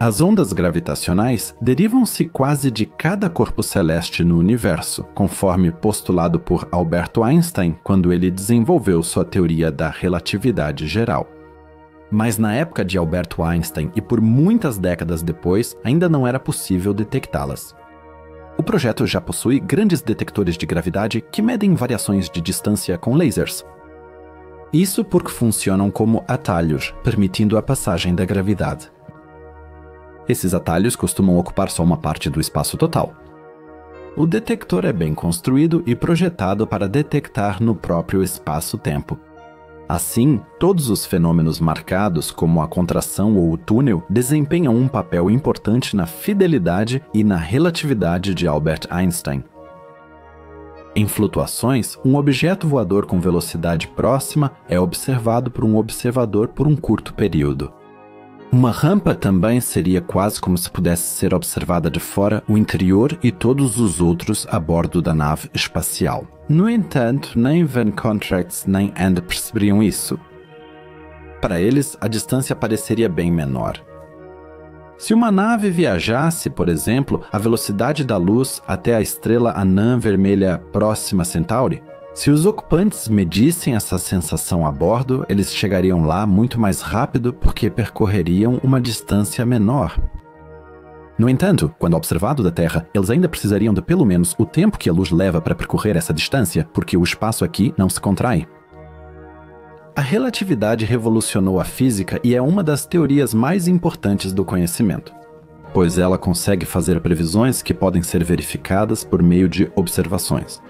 As ondas gravitacionais derivam-se quase de cada corpo celeste no universo, conforme postulado por Albert Einstein quando ele desenvolveu sua teoria da relatividade geral. Mas na época de Albert Einstein e por muitas décadas depois, ainda não era possível detectá-las. O projeto já possui grandes detectores de gravidade que medem variações de distância com lasers. Isso porque funcionam como atalhos, permitindo a passagem da gravidade. Esses atalhos costumam ocupar só uma parte do espaço total. O detector é bem construído e projetado para detectar no próprio espaço-tempo. Assim, todos os fenômenos marcados, como a contração ou o túnel, desempenham um papel importante na fidelidade e na relatividade de Albert Einstein. Em flutuações, um objeto voador com velocidade próxima é observado por um observador por um curto período. Uma rampa também seria quase como se pudesse ser observada de fora o interior e todos os outros a bordo da nave espacial. No entanto, nem Van Contracts nem Ende perceberiam isso. Para eles, a distância pareceria bem menor. Se uma nave viajasse, por exemplo, a velocidade da luz até a estrela anã vermelha Próxima Centauri, se os ocupantes medissem essa sensação a bordo, eles chegariam lá muito mais rápido porque percorreriam uma distância menor. No entanto, quando observado da Terra, eles ainda precisariam de pelo menos o tempo que a luz leva para percorrer essa distância, porque o espaço aqui não se contrai. A relatividade revolucionou a física e é uma das teorias mais importantes do conhecimento, pois ela consegue fazer previsões que podem ser verificadas por meio de observações.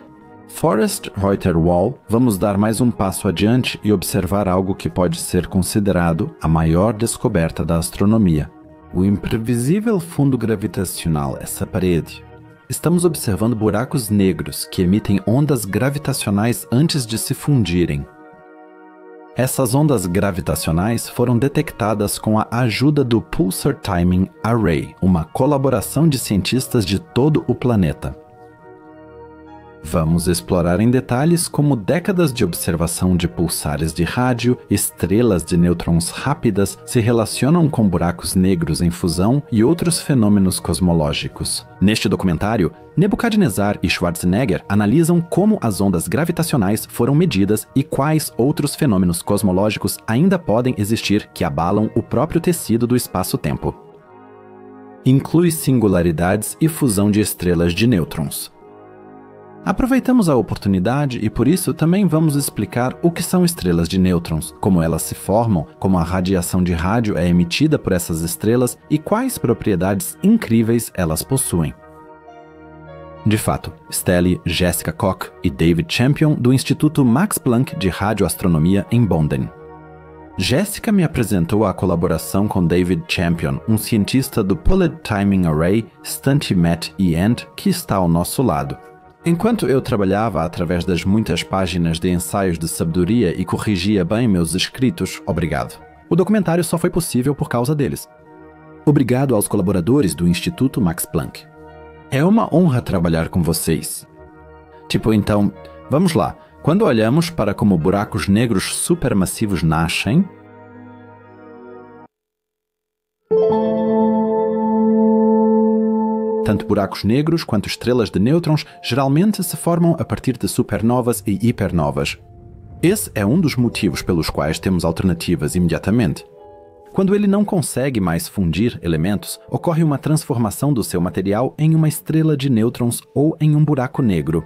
Forrest Reuter Wall, vamos dar mais um passo adiante e observar algo que pode ser considerado a maior descoberta da astronomia. O imprevisível fundo gravitacional, essa parede. Estamos observando buracos negros que emitem ondas gravitacionais antes de se fundirem. Essas ondas gravitacionais foram detectadas com a ajuda do Pulsar Timing Array, uma colaboração de cientistas de todo o planeta. Vamos explorar em detalhes como décadas de observação de pulsares de rádio, estrelas de nêutrons rápidas se relacionam com buracos negros em fusão e outros fenômenos cosmológicos. Neste documentário, Nebuchadnezzar e Schwarzenegger analisam como as ondas gravitacionais foram medidas e quais outros fenômenos cosmológicos ainda podem existir que abalam o próprio tecido do espaço-tempo. Inclui singularidades e fusão de estrelas de nêutrons. Aproveitamos a oportunidade e por isso também vamos explicar o que são estrelas de nêutrons, como elas se formam, como a radiação de rádio é emitida por essas estrelas e quais propriedades incríveis elas possuem. De fato, Stelly, Jessica Koch e David Champion do Instituto Max Planck de Radioastronomia em Bonden. Jessica me apresentou a colaboração com David Champion, um cientista do Pulsar Timing Array, StuntMet e Ende, que está ao nosso lado. Enquanto eu trabalhava através das muitas páginas de ensaios de sabedoria e corrigia bem meus escritos, obrigado. O documentário só foi possível por causa deles. Obrigado aos colaboradores do Instituto Max Planck. É uma honra trabalhar com vocês. Então, vamos lá. Quando olhamos para como buracos negros supermassivos nascem, tanto buracos negros quanto estrelas de nêutrons geralmente se formam a partir de supernovas e hipernovas. Esse é um dos motivos pelos quais temos alternativas imediatamente. Quando ele não consegue mais fundir elementos, ocorre uma transformação do seu material em uma estrela de nêutrons ou em um buraco negro.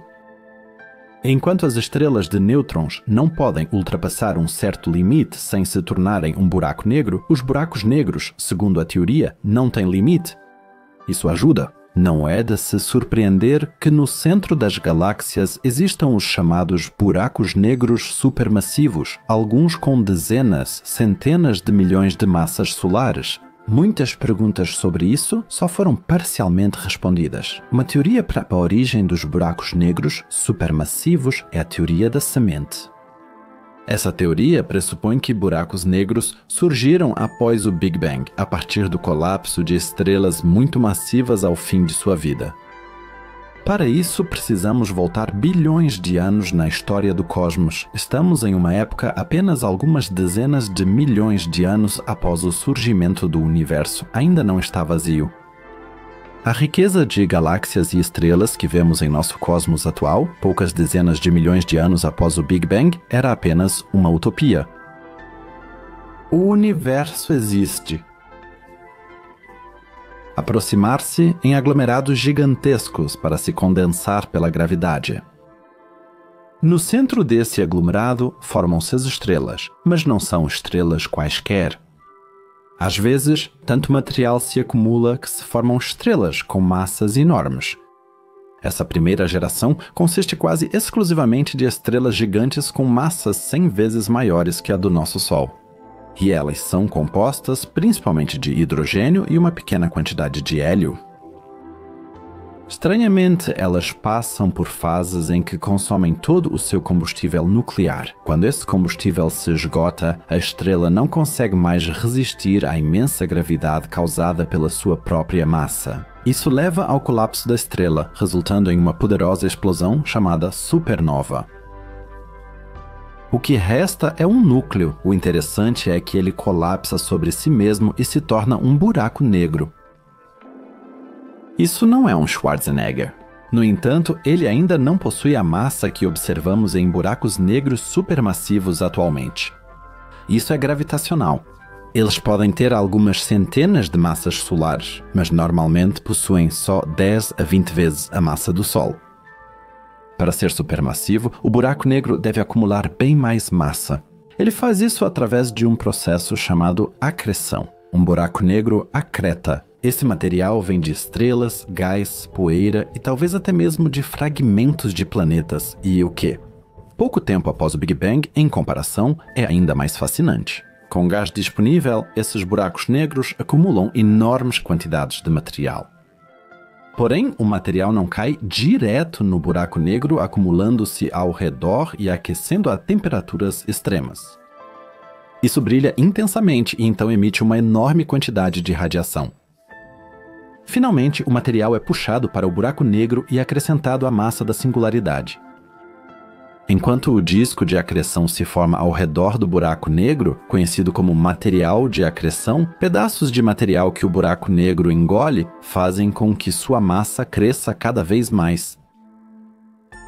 Enquanto as estrelas de nêutrons não podem ultrapassar um certo limite sem se tornarem um buraco negro, os buracos negros, segundo a teoria, não têm limite. Isso ajuda. Não é de se surpreender que no centro das galáxias existam os chamados buracos negros supermassivos, alguns com dezenas, centenas de milhões de massas solares. Muitas perguntas sobre isso só foram parcialmente respondidas. Uma teoria para a origem dos buracos negros supermassivos é a teoria da semente. Essa teoria pressupõe que buracos negros surgiram após o Big Bang, a partir do colapso de estrelas muito massivas ao fim de sua vida. Para isso, precisamos voltar bilhões de anos na história do cosmos. Estamos em uma época apenas algumas dezenas de milhões de anos após o surgimento do universo. Ainda não está vazio. A riqueza de galáxias e estrelas que vemos em nosso cosmos atual, poucas dezenas de milhões de anos após o Big Bang, era apenas uma utopia. O universo existe. Aproximar-se em aglomerados gigantescos para se condensar pela gravidade. No centro desse aglomerado formam-se as estrelas, mas não são estrelas quaisquer. Às vezes, tanto material se acumula que se formam estrelas com massas enormes. Essa primeira geração consiste quase exclusivamente de estrelas gigantes com massas 100 vezes maiores que a do nosso Sol. E elas são compostas principalmente de hidrogênio e uma pequena quantidade de hélio. Estranhamente, elas passam por fases em que consomem todo o seu combustível nuclear. Quando esse combustível se esgota, a estrela não consegue mais resistir à imensa gravidade causada pela sua própria massa. Isso leva ao colapso da estrela, resultando em uma poderosa explosão chamada supernova. O que resta é um núcleo. O interessante é que ele colapsa sobre si mesmo e se torna um buraco negro. Isso não é um Schwarzenegger. No entanto, ele ainda não possui a massa que observamos em buracos negros supermassivos atualmente. Isso é gravitacional. Eles podem ter algumas centenas de massas solares, mas normalmente possuem só 10 a 20 vezes a massa do Sol. Para ser supermassivo, o buraco negro deve acumular bem mais massa. Ele faz isso através de um processo chamado acreção. Um buraco negro acreta. Esse material vem de estrelas, gás, poeira e talvez até mesmo de fragmentos de planetas. E o quê? Pouco tempo após o Big Bang, em comparação, é ainda mais fascinante. Com gás disponível, esses buracos negros acumulam enormes quantidades de material. Porém, o material não cai direto no buraco negro, acumulando-se ao redor e aquecendo a temperaturas extremas. Isso brilha intensamente e então emite uma enorme quantidade de radiação. Finalmente, o material é puxado para o buraco negro e acrescentado à massa da singularidade. Enquanto o disco de acreção se forma ao redor do buraco negro, conhecido como material de acreção, pedaços de material que o buraco negro engole fazem com que sua massa cresça cada vez mais.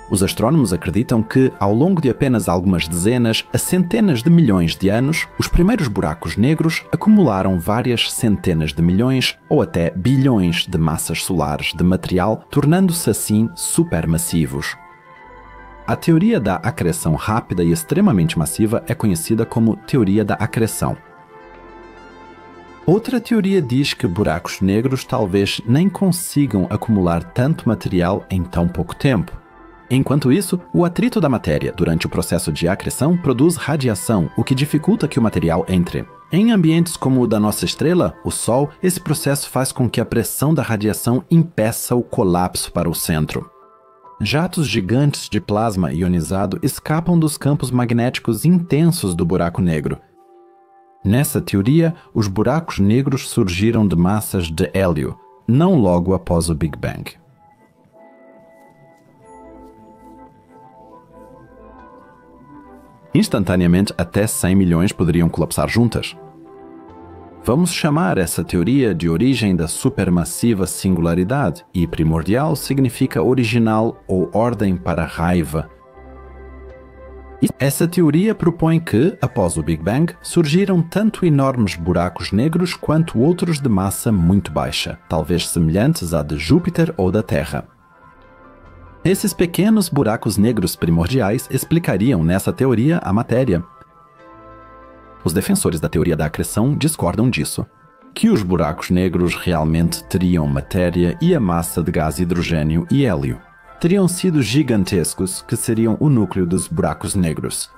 Os astrônomos acreditam que, ao longo de apenas algumas dezenas a centenas de milhões de anos, os primeiros buracos negros acumularam várias centenas de milhões ou até bilhões de massas solares de material, tornando-se assim supermassivos. A teoria da acreção rápida e extremamente massiva é conhecida como teoria da acreção. Outra teoria diz que buracos negros talvez nem consigam acumular tanto material em tão pouco tempo. Enquanto isso, o atrito da matéria durante o processo de acreção produz radiação, o que dificulta que o material entre. Em ambientes como o da nossa estrela, o Sol, esse processo faz com que a pressão da radiação impeça o colapso para o centro. Jatos gigantes de plasma ionizado escapam dos campos magnéticos intensos do buraco negro. Nessa teoria, os buracos negros surgiram de massas de hélio, não logo após o Big Bang. Instantaneamente, até 100 milhões poderiam colapsar juntas. Vamos chamar essa teoria de origem da supermassiva singularidade, e primordial significa original ou ordem para raiva. Essa teoria propõe que, após o Big Bang, surgiram tanto enormes buracos negros quanto outros de massa muito baixa, talvez semelhantes à de Júpiter ou da Terra. Esses pequenos buracos negros primordiais explicariam nessa teoria a matéria. Os defensores da teoria da acreção discordam disso, que os buracos negros realmente teriam matéria e a massa de gás hidrogênio e hélio. Teriam sido gigantescos, que seriam o núcleo dos buracos negros.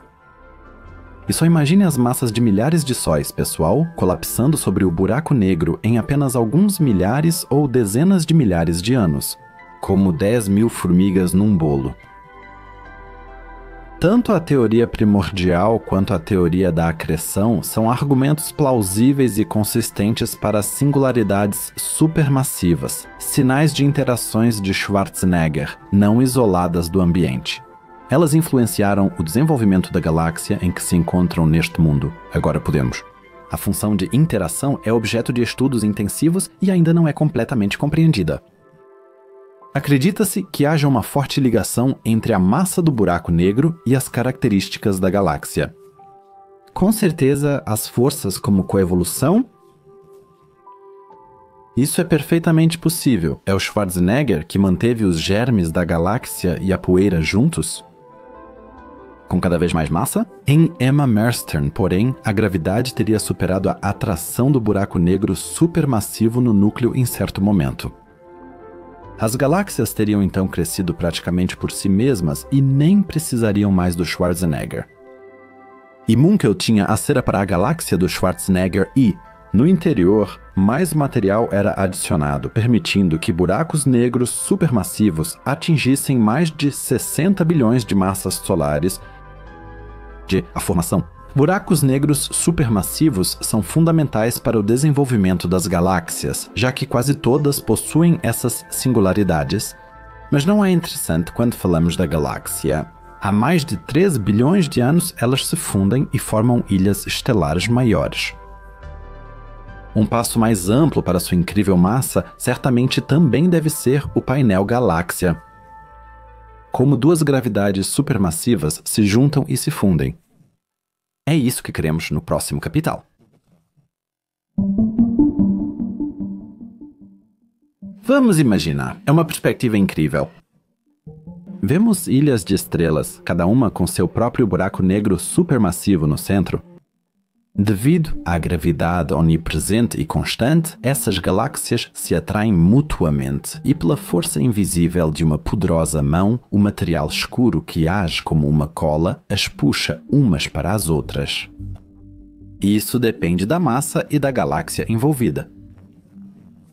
E só imagine as massas de milhares de sóis, pessoal, colapsando sobre o buraco negro em apenas alguns milhares ou dezenas de milhares de anos, como 10.000 formigas num bolo. Tanto a teoria primordial quanto a teoria da acreção são argumentos plausíveis e consistentes para singularidades supermassivas, sinais de interações de Schwarzenegger, não isoladas do ambiente. Elas influenciaram o desenvolvimento da galáxia em que se encontram neste mundo. Agora podemos. A função de interação é objeto de estudos intensivos e ainda não é completamente compreendida. Acredita-se que haja uma forte ligação entre a massa do buraco negro e as características da galáxia. Com certeza, as forças como coevolução? Isso é perfeitamente possível. É o Schwarzenegger que manteve os germes da galáxia e a poeira juntos? Com cada vez mais massa? Em Emma Merstern, porém, a gravidade teria superado a atração do buraco negro supermassivo no núcleo em certo momento. As galáxias teriam então crescido praticamente por si mesmas e nem precisariam mais do Schwarzenegger. E Munkel tinha a cera para a galáxia do Schwarzenegger e, no interior, mais material era adicionado, permitindo que buracos negros supermassivos atingissem mais de 60 bilhões de massas solares de a formação. Buracos negros supermassivos são fundamentais para o desenvolvimento das galáxias, já que quase todas possuem essas singularidades. Mas não é interessante quando falamos da galáxia. Há mais de 3 bilhões de anos elas se fundem e formam ilhas estelares maiores. Um passo mais amplo para sua incrível massa certamente também deve ser o painel galáxia. Como duas gravidades supermassivas se juntam e se fundem. É isso que queremos no próximo capítulo. Vamos imaginar, é uma perspectiva incrível. Vemos ilhas de estrelas, cada uma com seu próprio buraco negro supermassivo no centro. Devido à gravidade onipresente e constante, essas galáxias se atraem mutuamente e pela força invisível de uma poderosa mão, o material escuro que age como uma cola as puxa umas para as outras. Isso depende da massa e da galáxia envolvida.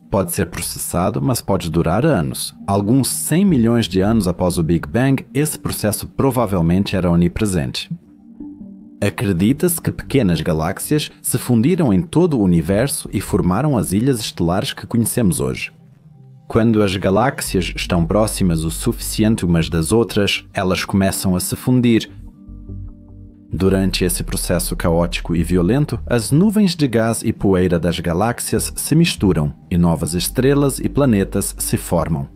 Pode ser processado, mas pode durar anos. Alguns 100 milhões de anos após o Big Bang, esse processo provavelmente era onipresente. Acredita-se que pequenas galáxias se fundiram em todo o universo e formaram as ilhas estelares que conhecemos hoje. Quando as galáxias estão próximas o suficiente umas das outras, elas começam a se fundir. Durante esse processo caótico e violento, as nuvens de gás e poeira das galáxias se misturam e novas estrelas e planetas se formam.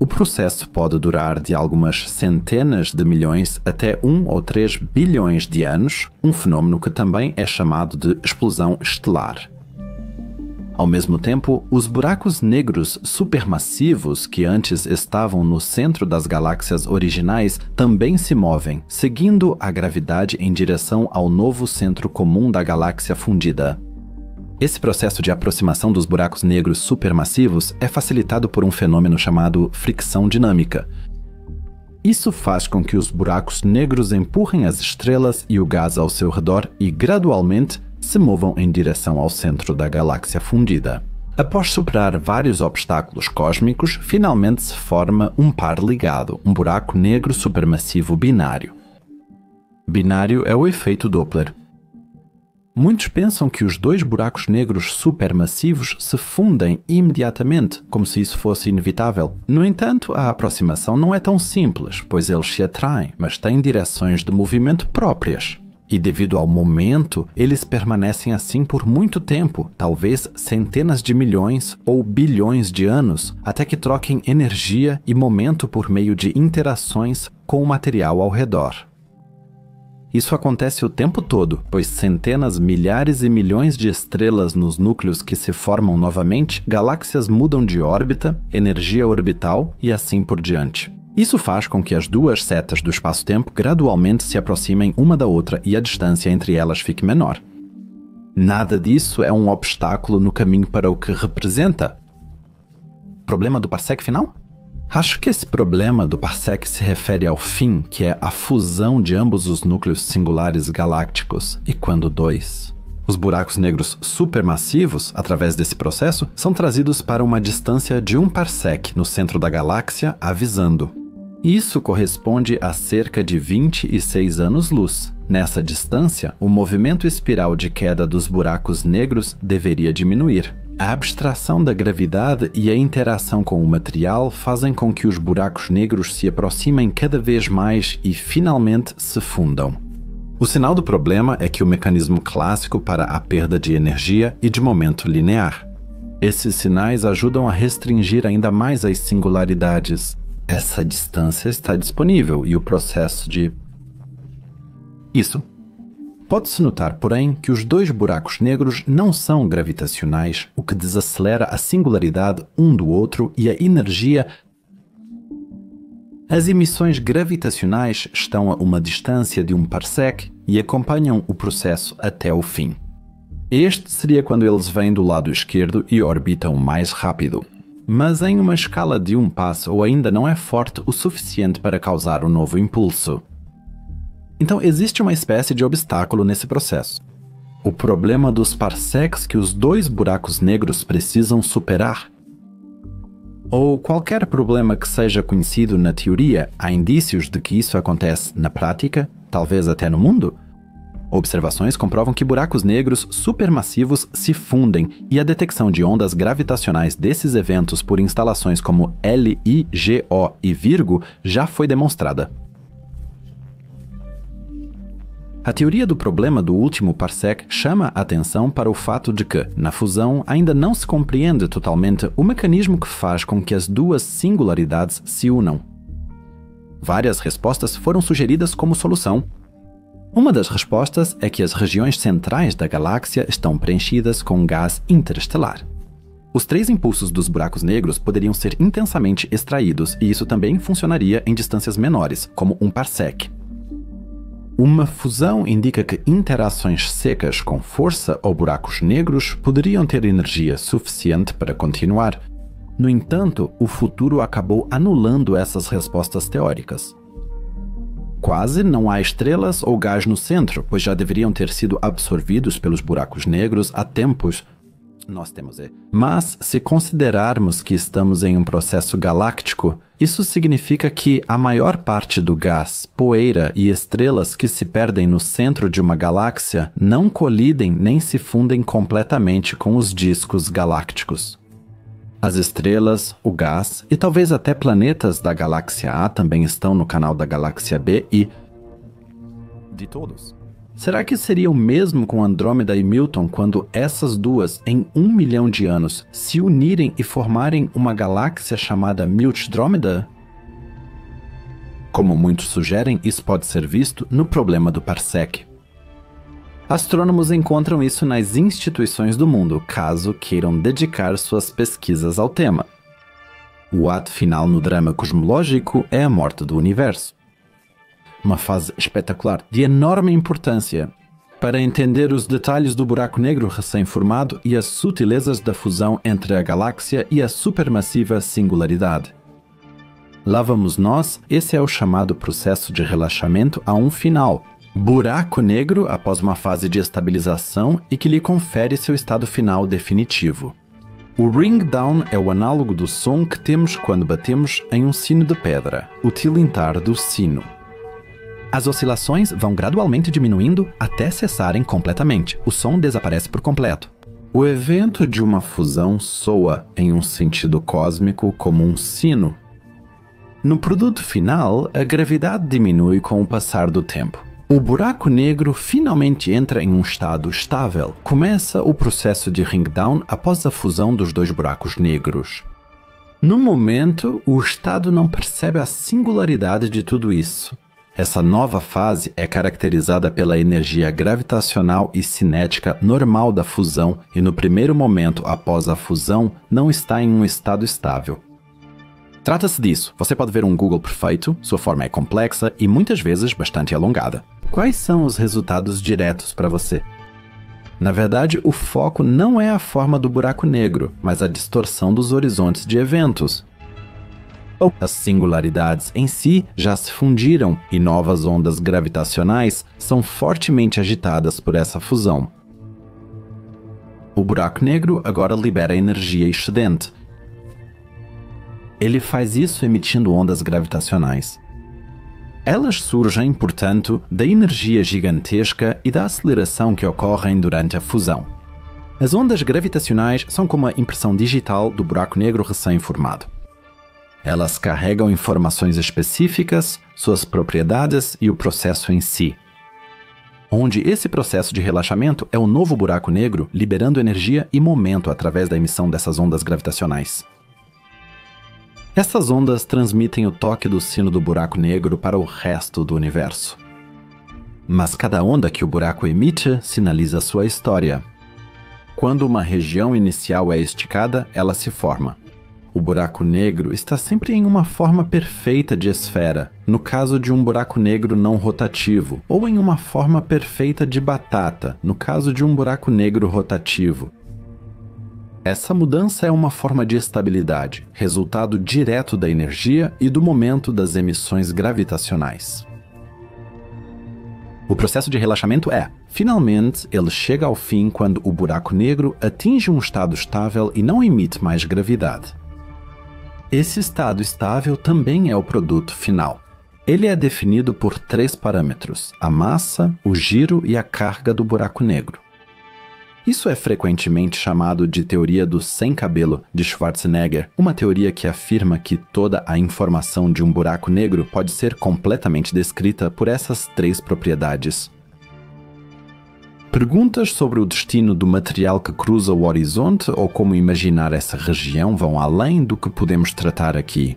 O processo pode durar de algumas centenas de milhões até 1 ou 3 bilhões de anos, um fenômeno que também é chamado de explosão estelar. Ao mesmo tempo, os buracos negros supermassivos que antes estavam no centro das galáxias originais também se movem, seguindo a gravidade em direção ao novo centro comum da galáxia fundida. Esse processo de aproximação dos buracos negros supermassivos é facilitado por um fenômeno chamado fricção dinâmica. Isso faz com que os buracos negros empurrem as estrelas e o gás ao seu redor e, gradualmente, se movam em direção ao centro da galáxia fundida. Após superar vários obstáculos cósmicos, finalmente se forma um par ligado, um buraco negro supermassivo binário. Binário é o efeito Doppler. Muitos pensam que os dois buracos negros supermassivos se fundem imediatamente, como se isso fosse inevitável. No entanto, a aproximação não é tão simples, pois eles se atraem, mas têm direções de movimento próprias. E devido ao momento, eles permanecem assim por muito tempo, talvez centenas de milhões ou bilhões de anos, até que troquem energia e momento por meio de interações com o material ao redor. Isso acontece o tempo todo, pois centenas, milhares e milhões de estrelas nos núcleos que se formam novamente, galáxias mudam de órbita, energia orbital e assim por diante. Isso faz com que as duas setas do espaço-tempo gradualmente se aproximem uma da outra e a distância entre elas fique menor. Nada disso é um obstáculo no caminho para o que representa. Problema do parsec final? Acho que esse problema do parsec se refere ao fim, que é a fusão de ambos os núcleos singulares galácticos, e quando dois. Os buracos negros supermassivos, através desse processo, são trazidos para uma distância de 1 parsec no centro da galáxia, avisando. Isso corresponde a cerca de 26 anos-luz. Nessa distância, o movimento espiral de queda dos buracos negros deveria diminuir. A abstração da gravidade e a interação com o material fazem com que os buracos negros se aproximem cada vez mais e finalmente se fundam. O sinal do problema é que o mecanismo clássico para a perda de energia e de momento linear. Esses sinais ajudam a restringir ainda mais as singularidades. Essa distância está disponível e o processo de... Isso. Pode-se notar, porém, que os dois buracos negros não são gravitacionais, o que desacelera a singularidade um do outro e a energia. As emissões gravitacionais estão a uma distância de 1 parsec e acompanham o processo até o fim. Este seria quando eles vêm do lado esquerdo e orbitam mais rápido. Mas em uma escala de 1 passo ainda não é forte o suficiente para causar um novo impulso. Então existe uma espécie de obstáculo nesse processo. O problema dos parsecs que os dois buracos negros precisam superar. Ou qualquer problema que seja conhecido na teoria, há indícios de que isso acontece na prática, talvez até no mundo? Observações comprovam que buracos negros supermassivos se fundem e a detecção de ondas gravitacionais desses eventos por instalações como LIGO e Virgo já foi demonstrada. A teoria do problema do último parsec chama a atenção para o fato de que, na fusão, ainda não se compreende totalmente o mecanismo que faz com que as duas singularidades se unam. Várias respostas foram sugeridas como solução. Uma das respostas é que as regiões centrais da galáxia estão preenchidas com gás interestelar. Os 3 impulsos dos buracos negros poderiam ser intensamente extraídos, e isso também funcionaria em distâncias menores, como 1 parsec. Uma fusão indica que interações secas com força ou buracos negros poderiam ter energia suficiente para continuar. No entanto, o futuro acabou anulando essas respostas teóricas. Quase não há estrelas ou gás no centro, pois já deveriam ter sido absorvidos pelos buracos negros há tempos. Mas, se considerarmos que estamos em um processo galáctico, isso significa que a maior parte do gás, poeira e estrelas que se perdem no centro de uma galáxia não colidem nem se fundem completamente com os discos galácticos. As estrelas, o gás e talvez até planetas da galáxia A também estão no canal da galáxia B e... de todos. Será que seria o mesmo com Andrômeda e Milton quando essas duas, em 1 milhão de anos, se unirem e formarem uma galáxia chamada Miltdrômeda? Como muitos sugerem, isso pode ser visto no problema do parsec. Astrônomos encontram isso nas instituições do mundo, caso queiram dedicar suas pesquisas ao tema. O ato final no drama cosmológico é a morte do universo. Uma fase espetacular, de enorme importância, para entender os detalhes do buraco negro recém-formado e as sutilezas da fusão entre a galáxia e a supermassiva singularidade. Lá vamos nós, esse é o chamado processo de relaxamento a um final. Buraco negro após uma fase de estabilização e que lhe confere seu estado final definitivo. O ring down é o análogo do som que temos quando batemos em um sino de pedra, o tilintar do sino. As oscilações vão gradualmente diminuindo até cessarem completamente. O som desaparece por completo. O evento de uma fusão soa, em um sentido cósmico, como um sino. No produto final, a gravidade diminui com o passar do tempo. O buraco negro finalmente entra em um estado estável. Começa o processo de ring down após a fusão dos dois buracos negros. No momento, o estado não percebe a singularidade de tudo isso. Essa nova fase é caracterizada pela energia gravitacional e cinética normal da fusão e no primeiro momento após a fusão não está em um estado estável. Trata-se disso. Você pode ver um Google perfeito, sua forma é complexa e muitas vezes bastante alongada. Quais são os resultados diretos para você? Na verdade, o foco não é a forma do buraco negro, mas a distorção dos horizontes de eventos. As singularidades em si já se fundiram e novas ondas gravitacionais são fortemente agitadas por essa fusão. O buraco negro agora libera energia excedente. Ele faz isso emitindo ondas gravitacionais. Elas surgem, portanto, da energia gigantesca e da aceleração que ocorrem durante a fusão. As ondas gravitacionais são como a impressão digital do buraco negro recém-formado. Elas carregam informações específicas, suas propriedades e o processo em si. Onde esse processo de relaxamento é o novo buraco negro liberando energia e momento através da emissão dessas ondas gravitacionais. Essas ondas transmitem o toque do sino do buraco negro para o resto do universo. Mas cada onda que o buraco emite sinaliza sua história. Quando uma região inicial é esticada, ela se forma. O buraco negro está sempre em uma forma perfeita de esfera, no caso de um buraco negro não rotativo, ou em uma forma perfeita de batata, no caso de um buraco negro rotativo. Essa mudança é uma forma de estabilidade, resultado direto da energia e do momento das emissões gravitacionais. O processo de relaxamento finalmente, ele chega ao fim quando o buraco negro atinge um estado estável e não emite mais gravidade. Esse estado estável também é o produto final. Ele é definido por 3 parâmetros: a massa, o giro e a carga do buraco negro. Isso é frequentemente chamado de teoria do sem cabelo de Schwarzenegger, uma teoria que afirma que toda a informação de um buraco negro pode ser completamente descrita por essas 3 propriedades. Perguntas sobre o destino do material que cruza o horizonte ou como imaginar essa região vão além do que podemos tratar aqui.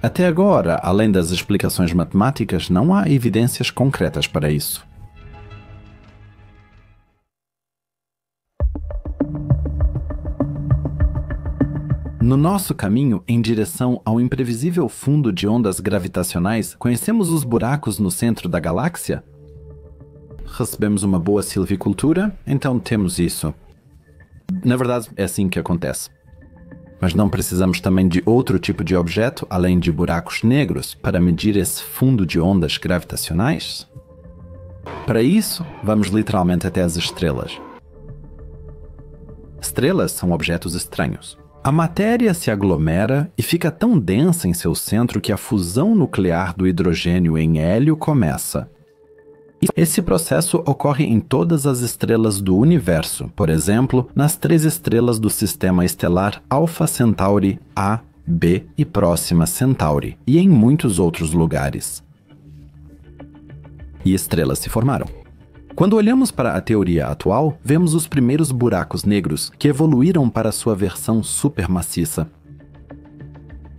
Até agora, além das explicações matemáticas, não há evidências concretas para isso. No nosso caminho em direção ao imprevisível fundo de ondas gravitacionais, conhecemos os buracos no centro da galáxia? Recebemos uma boa silvicultura, então temos isso. Na verdade, é assim que acontece. Mas não precisamos também de outro tipo de objeto, além de buracos negros, para medir esse fundo de ondas gravitacionais? Para isso, vamos literalmente até as estrelas. Estrelas são objetos estranhos. A matéria se aglomera e fica tão densa em seu centro que a fusão nuclear do hidrogênio em hélio começa. Esse processo ocorre em todas as estrelas do universo, por exemplo, nas 3 estrelas do sistema estelar Alpha Centauri A, B e Próxima Centauri, e em muitos outros lugares. E estrelas se formaram. Quando olhamos para a teoria atual, vemos os primeiros buracos negros que evoluíram para sua versão supermaciça.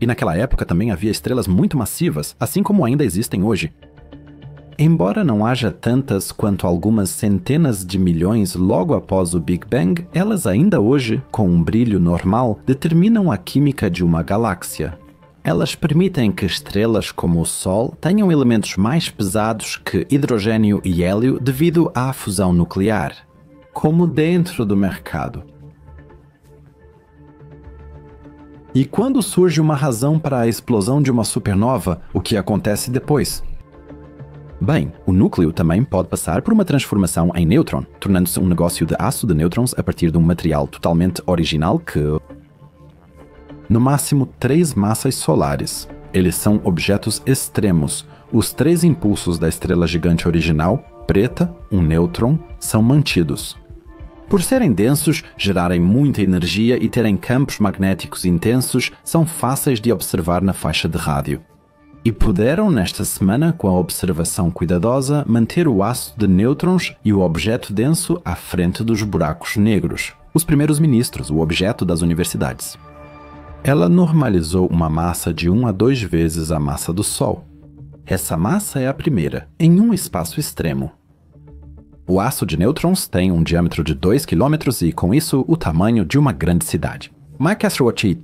E naquela época também havia estrelas muito massivas, assim como ainda existem hoje. Embora não haja tantas quanto algumas centenas de milhões logo após o Big Bang, elas ainda hoje, com um brilho normal, determinam a química de uma galáxia. Elas permitem que estrelas como o Sol tenham elementos mais pesados que hidrogênio e hélio devido à fusão nuclear, como dentro do mercado. E quando surge uma razão para a explosão de uma supernova, o que acontece depois? Bem, o núcleo também pode passar por uma transformação em nêutron, tornando-se um negócio de aço de nêutrons a partir de um material totalmente original que... no máximo 3 massas solares. Eles são objetos extremos. Os 3 impulsos da estrela gigante original, preta, um nêutron, são mantidos. Por serem densos, gerarem muita energia e terem campos magnéticos intensos, são fáceis de observar na faixa de rádio. E puderam, nesta semana, com a observação cuidadosa, manter o aço de nêutrons e o objeto denso à frente dos buracos negros. Os primeiros ministros, o objeto das universidades. Ela normalizou uma massa de 1 a 2 vezes a massa do Sol. Essa massa é a primeira, em um espaço extremo. O aço de nêutrons tem um diâmetro de 2 km e, com isso, o tamanho de uma grande cidade. Mike Astrowatch.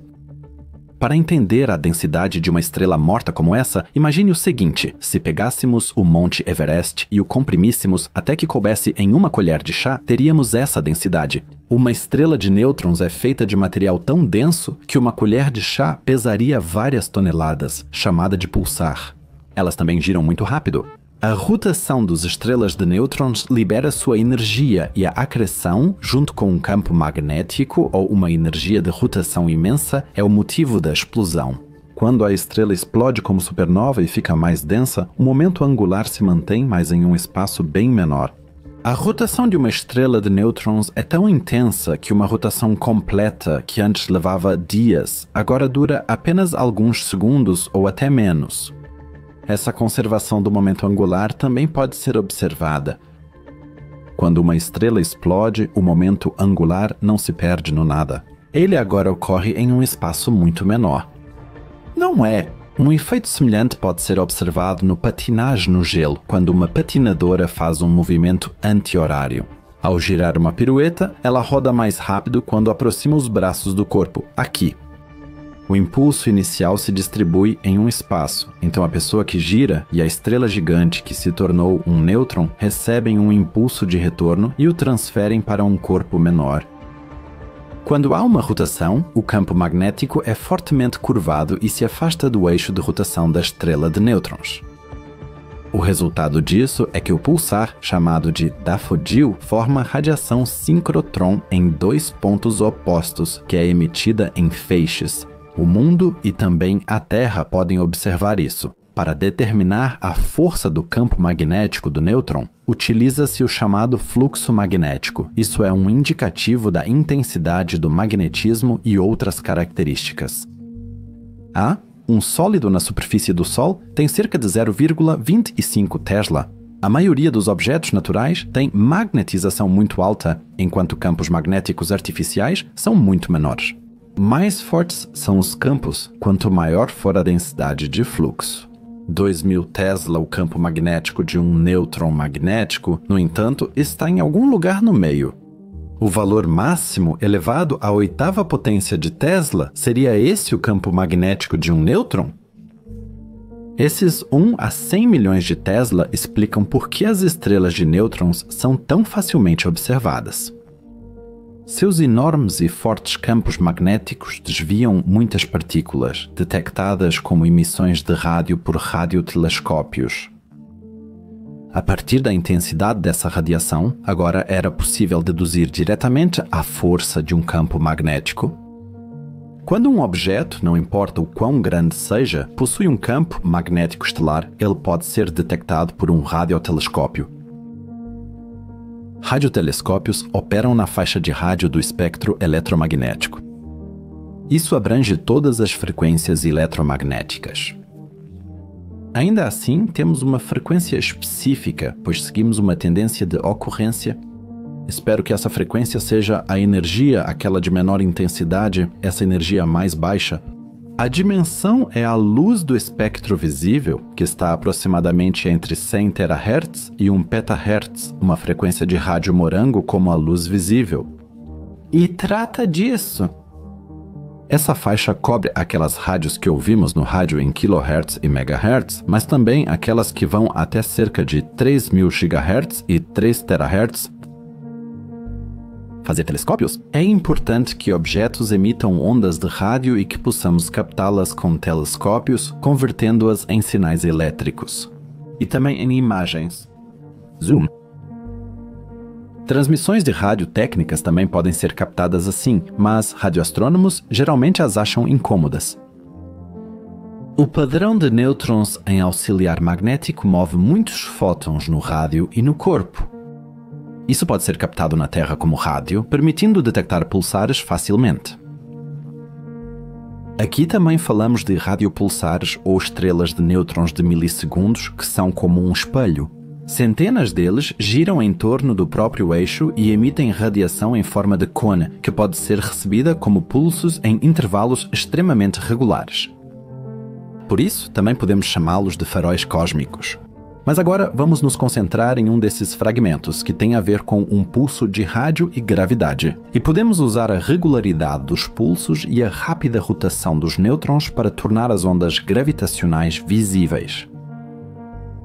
Para entender a densidade de uma estrela morta como essa, imagine o seguinte: se pegássemos o Monte Everest e o comprimíssemos até que coubesse em uma colher de chá, teríamos essa densidade. Uma estrela de nêutrons é feita de material tão denso que uma colher de chá pesaria várias toneladas, chamada de pulsar. Elas também giram muito rápido. A rotação das estrelas de nêutrons libera sua energia e a acreção, junto com um campo magnético ou uma energia de rotação imensa, é o motivo da explosão. quando a estrela explode como supernova e fica mais densa, o momento angular se mantém, mas em um espaço bem menor. A rotação de uma estrela de nêutrons é tão intensa que uma rotação completa, que antes levava dias, agora dura apenas alguns segundos ou até menos. Essa conservação do momento angular também pode ser observada. Quando uma estrela explode, o momento angular não se perde no nada. Ele agora ocorre em um espaço muito menor. Não é. Um efeito semelhante pode ser observado no patinagem no gelo, quando uma patinadora faz um movimento anti-horário. Ao girar uma pirueta, ela roda mais rápido quando aproxima os braços do corpo, aqui. O impulso inicial se distribui em um espaço, então a pessoa que gira e a estrela gigante que se tornou um nêutron recebem um impulso de retorno e o transferem para um corpo menor. Quando há uma rotação, o campo magnético é fortemente curvado e se afasta do eixo de rotação da estrela de nêutrons. O resultado disso é que o pulsar, chamado de dafodil, forma radiação síncrotron em dois pontos opostos, que é emitida em feixes. O mundo e também a Terra podem observar isso. Para determinar a força do campo magnético do nêutron, utiliza-se o chamado fluxo magnético. Isso é um indicativo da intensidade do magnetismo e outras características. Um sólido na superfície do Sol tem cerca de 0,25 Tesla. A maioria dos objetos naturais tem magnetização muito alta, enquanto campos magnéticos artificiais são muito menores. Mais fortes são os campos, quanto maior for a densidade de fluxo. 2000 Tesla, o campo magnético de um nêutron magnético, no entanto, está em algum lugar no meio. O valor máximo elevado à oitava potência de Tesla seria esse o campo magnético de um nêutron? Esses 1 a 100 milhões de Tesla explicam por que as estrelas de nêutrons são tão facilmente observadas. Seus enormes e fortes campos magnéticos desviam muitas partículas, detectadas como emissões de rádio por radiotelescópios. A partir da intensidade dessa radiação, agora era possível deduzir diretamente a força de um campo magnético. Quando um objeto, não importa o quão grande seja, possui um campo magnético estelar, ele pode ser detectado por um radiotelescópio. Radiotelescópios operam na faixa de rádio do espectro eletromagnético. Isso abrange todas as frequências eletromagnéticas. Ainda assim, temos uma frequência específica, pois seguimos uma tendência de ocorrência. Espero que essa frequência seja a energia, aquela de menor intensidade, essa energia mais baixa. A dimensão é a luz do espectro visível, que está aproximadamente entre 100 THz e 1 petahertz, uma frequência de rádio morango como a luz visível. E trata disso. Essa faixa cobre aquelas rádios que ouvimos no rádio em kHz e MHz, mas também aquelas que vão até cerca de 3.000 GHz e 3 THz. Fazer telescópios? É importante que objetos emitam ondas de rádio e que possamos captá-las com telescópios, convertendo-as em sinais elétricos. E também em imagens. Zoom. Transmissões de rádio técnicas também podem ser captadas assim, mas radioastrônomos geralmente as acham incômodas. O padrão de nêutrons em auxiliar magnético move muitos fótons no rádio e no corpo. Isso pode ser captado na Terra como rádio, permitindo detectar pulsares facilmente. Aqui também falamos de radiopulsares ou estrelas de nêutrons de milissegundos que são como um espelho. Centenas deles giram em torno do próprio eixo e emitem radiação em forma de cone, que pode ser recebida como pulsos em intervalos extremamente regulares. Por isso, também podemos chamá-los de faróis cósmicos. Mas agora vamos nos concentrar em um desses fragmentos que tem a ver com um pulso de rádio e gravidade. E podemos usar a regularidade dos pulsos e a rápida rotação dos nêutrons para tornar as ondas gravitacionais visíveis.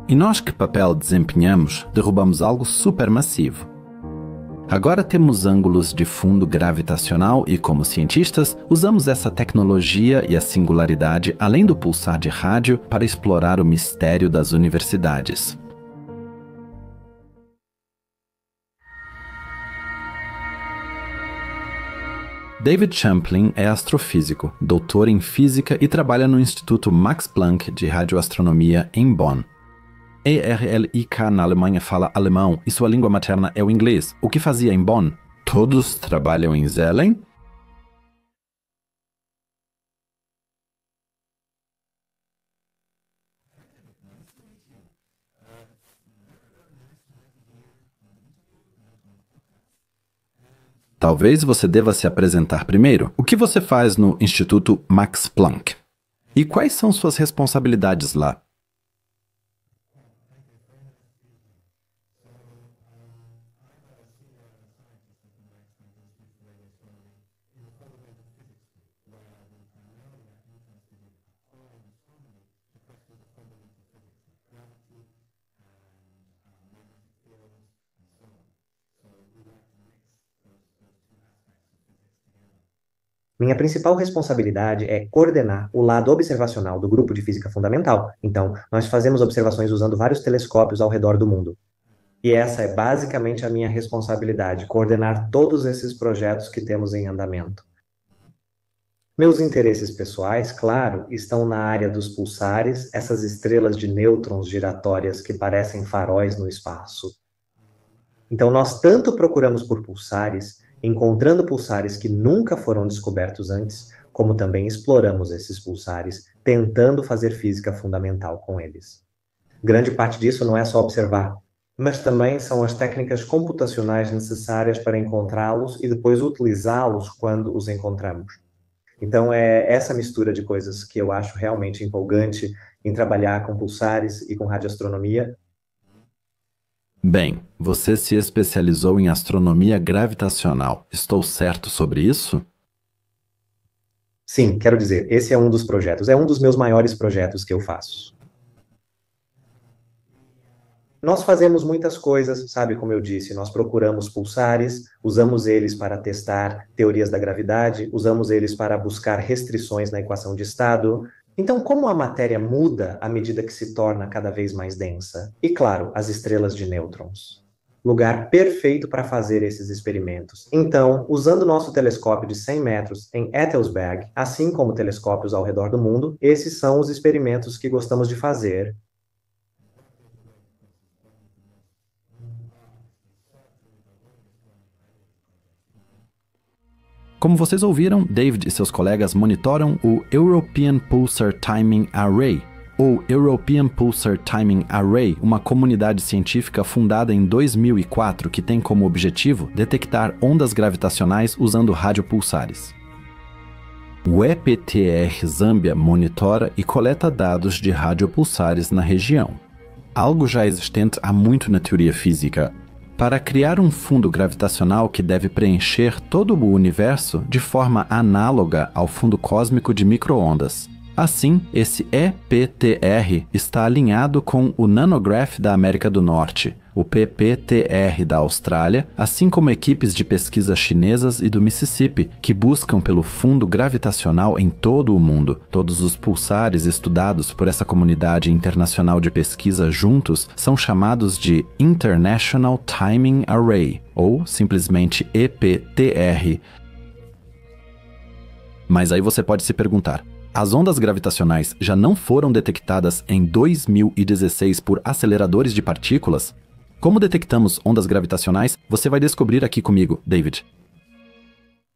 E nós que papel desempenhamos? Derrubamos algo supermassivo. Agora temos ângulos de fundo gravitacional e, como cientistas, usamos essa tecnologia e a singularidade, além do pulsar de rádio, para explorar o mistério das universidades. David Champlin é astrofísico, doutor em física e trabalha no Instituto Max Planck de Radioastronomia em Bonn. ERLIK na Alemanha fala alemão e sua língua materna é o inglês. O que fazia em Bonn? Todos trabalham em Zellen? Talvez você deva se apresentar primeiro. O que você faz no Instituto Max Planck? E quais são suas responsabilidades lá? Minha principal responsabilidade é coordenar o lado observacional do grupo de física fundamental. Então, nós fazemos observações usando vários telescópios ao redor do mundo. E essa é basicamente a minha responsabilidade, coordenar todos esses projetos que temos em andamento. Meus interesses pessoais, claro, estão na área dos pulsares, essas estrelas de nêutrons giratórias que parecem faróis no espaço. Então, nós tanto procuramos por pulsares, encontrando pulsares que nunca foram descobertos antes, como também exploramos esses pulsares, tentando fazer física fundamental com eles. Grande parte disso não é só observar, mas também são as técnicas computacionais necessárias para encontrá-los e depois utilizá-los quando os encontramos. Então, é essa mistura de coisas que eu acho realmente empolgante em trabalhar com pulsares e com radioastronomia. Bem, você se especializou em astronomia gravitacional. Estou certo sobre isso? Sim, quero dizer, esse é um dos projetos, é um dos meus maiores projetos que eu faço. Nós fazemos muitas coisas, sabe, como eu disse, nós procuramos pulsares, usamos eles para testar teorias da gravidade, usamos eles para buscar restrições na equação de estado. Então, como a matéria muda à medida que se torna cada vez mais densa? E, claro, as estrelas de nêutrons. Lugar perfeito para fazer esses experimentos. Então, usando nosso telescópio de 100 metros em Ettelsberg, assim como telescópios ao redor do mundo, esses são os experimentos que gostamos de fazer. Como vocês ouviram, David e seus colegas monitoram o European Pulsar Timing Array, ou European Pulsar Timing Array, uma comunidade científica fundada em 2004 que tem como objetivo detectar ondas gravitacionais usando radiopulsares. O EPTR Zâmbia monitora e coleta dados de radiopulsares na região, algo já existente há muito na teoria física, para criar um fundo gravitacional que deve preencher todo o universo de forma análoga ao fundo cósmico de microondas. Assim, esse EPTR está alinhado com o Nanograph da América do Norte, o PPTR da Austrália, assim como equipes de pesquisa chinesas e do Mississippi, que buscam pelo fundo gravitacional em todo o mundo. Todos os pulsares estudados por essa comunidade internacional de pesquisa juntos são chamados de International Timing Array, ou simplesmente EPTR. Mas aí você pode se perguntar: as ondas gravitacionais já não foram detectadas em 2016 por aceleradores de partículas? Como detectamos ondas gravitacionais? Você vai descobrir aqui comigo, David.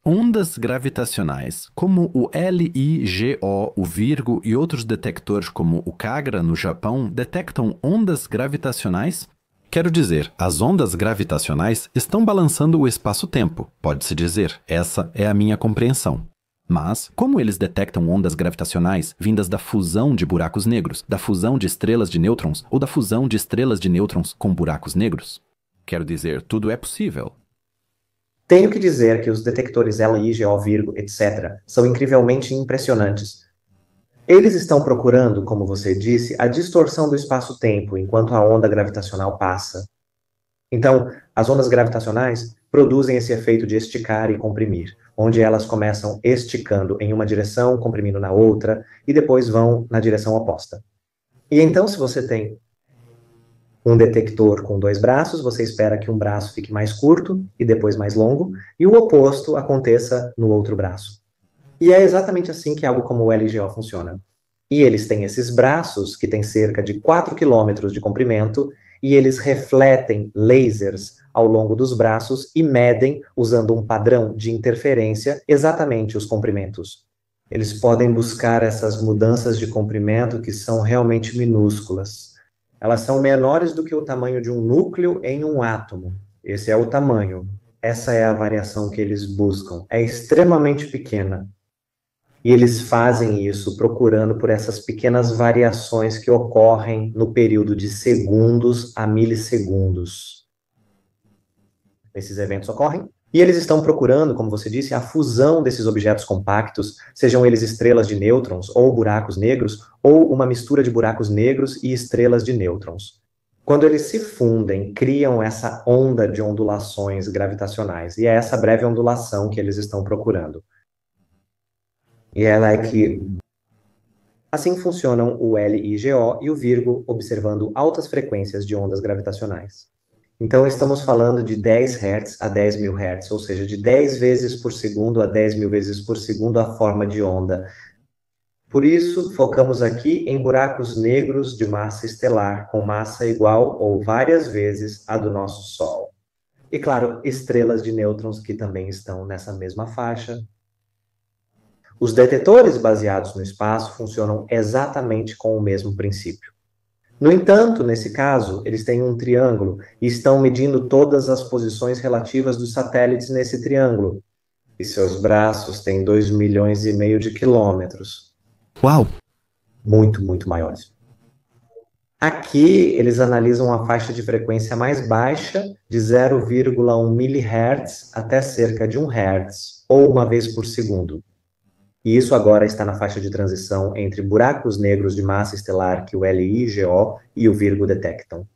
Ondas gravitacionais, como o LIGO, o Virgo e outros detectores como o Kagra no Japão, detectam ondas gravitacionais? Quero dizer, as ondas gravitacionais estão balançando o espaço-tempo, pode-se dizer. Essa é a minha compreensão. Mas, como eles detectam ondas gravitacionais vindas da fusão de buracos negros, da fusão de estrelas de nêutrons ou da fusão de estrelas de nêutrons com buracos negros? Quero dizer, tudo é possível. Tenho que dizer que os detectores LIGO, Virgo, etc., são incrivelmente impressionantes. Eles estão procurando, como você disse, a distorção do espaço-tempo enquanto a onda gravitacional passa. Então, as ondas gravitacionais produzem esse efeito de esticar e comprimir, onde elas começam esticando em uma direção, comprimindo na outra, e depois vão na direção oposta. E então, se você tem um detector com 2 braços, você espera que um braço fique mais curto e depois mais longo, e o oposto aconteça no outro braço. E é exatamente assim que algo como o LGO funciona. E eles têm esses braços, que têm cerca de 4 quilômetros de comprimento, e eles refletem lasers ao longo dos braços e medem, usando um padrão de interferência, exatamente os comprimentos. Eles podem buscar essas mudanças de comprimento que são realmente minúsculas. Elas são menores do que o tamanho de um núcleo em um átomo. Esse é o tamanho. Essa é a variação que eles buscam. É extremamente pequena. E eles fazem isso procurando por essas pequenas variações que ocorrem no período de segundos a milissegundos. Esses eventos ocorrem e eles estão procurando, como você disse, a fusão desses objetos compactos, sejam eles estrelas de nêutrons ou buracos negros, ou uma mistura de buracos negros e estrelas de nêutrons. Quando eles se fundem, criam essa onda de ondulações gravitacionais, e é essa breve ondulação que eles estão procurando. E ela é que assim funcionam o LIGO e o Virgo, observando altas frequências de ondas gravitacionais. Então, estamos falando de 10 Hz a 10.000 Hz, ou seja, de 10 vezes por segundo a 10.000 vezes por segundo a forma de onda. Por isso, focamos aqui em buracos negros de massa estelar, com massa igual ou várias vezes a do nosso Sol. E, claro, estrelas de nêutrons que também estão nessa mesma faixa. Os detetores baseados no espaço funcionam exatamente com o mesmo princípio. No entanto, nesse caso, eles têm um triângulo e estão medindo todas as posições relativas dos satélites nesse triângulo. E seus braços têm 2,5 milhões de quilômetros. Uau! Muito, muito maiores. Aqui, eles analisam a faixa de frequência mais baixa, de 0,1 mHz até cerca de 1 Hz, ou uma vez por segundo. E isso agora está na faixa de transição entre buracos negros de massa estelar que o LIGO e o Virgo detectam.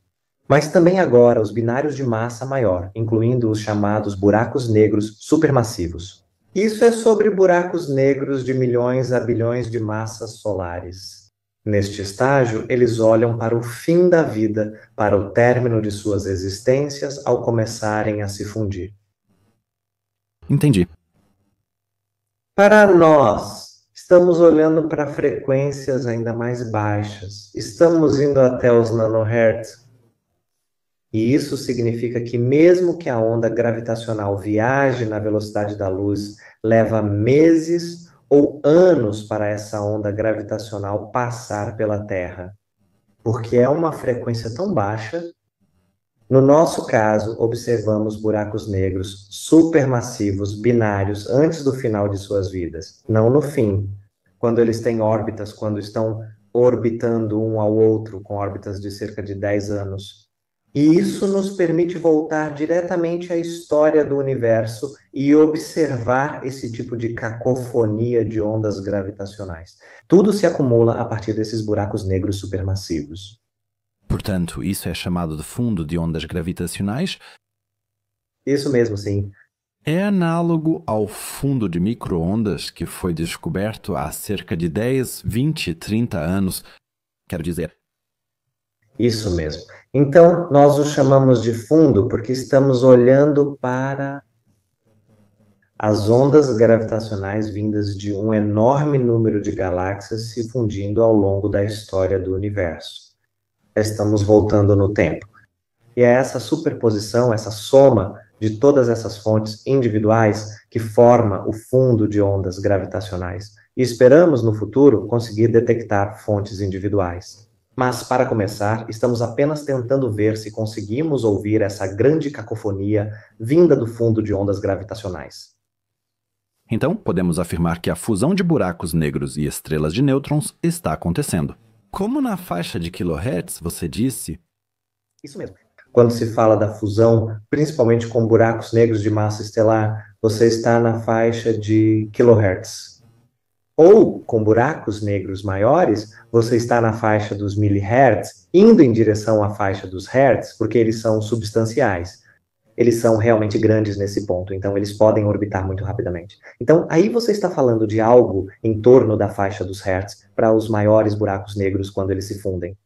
Mas também agora os binários de massa maior, incluindo os chamados buracos negros supermassivos. Isso é sobre buracos negros de milhões a bilhões de massas solares. Neste estágio, eles olham para o fim da vida, para o término de suas existências ao começarem a se fundir. Entendi. Para nós, estamos olhando para frequências ainda mais baixas. Estamos indo até os nanohertz. E isso significa que mesmo que a onda gravitacional viaje na velocidade da luz, leva meses ou anos para essa onda gravitacional passar pela Terra. Porque é uma frequência tão baixa. No nosso caso, observamos buracos negros supermassivos, binários, antes do final de suas vidas, não no fim, quando eles têm órbitas, quando estão orbitando um ao outro, com órbitas de cerca de 10 anos. E isso nos permite voltar diretamente à história do universo e observar esse tipo de cacofonia de ondas gravitacionais. Tudo se acumula a partir desses buracos negros supermassivos. Portanto, isso é chamado de fundo de ondas gravitacionais? Isso mesmo, sim. É análogo ao fundo de micro-ondas que foi descoberto há cerca de 10, 20, 30 anos. Quero dizer... Isso mesmo. Então, nós o chamamos de fundo porque estamos olhando para as ondas gravitacionais vindas de um enorme número de galáxias se fundindo ao longo da história do universo. Estamos voltando no tempo. E é essa superposição, essa soma de todas essas fontes individuais que forma o fundo de ondas gravitacionais. E esperamos, no futuro, conseguir detectar fontes individuais. Mas, para começar, estamos apenas tentando ver se conseguimos ouvir essa grande cacofonia vinda do fundo de ondas gravitacionais. Então, podemos afirmar que a fusão de buracos negros e estrelas de nêutrons está acontecendo. Como na faixa de kHz, você disse... Isso mesmo. Quando se fala da fusão, principalmente com buracos negros de massa estelar, você está na faixa de kHz. Ou, com buracos negros maiores, você está na faixa dos milihertz, indo em direção à faixa dos hertz, porque eles são substanciais. Eles são realmente grandes nesse ponto, então eles podem orbitar muito rapidamente. Então, aí você está falando de algo em torno da faixa dos hertz para os maiores buracos negros quando eles se fundem.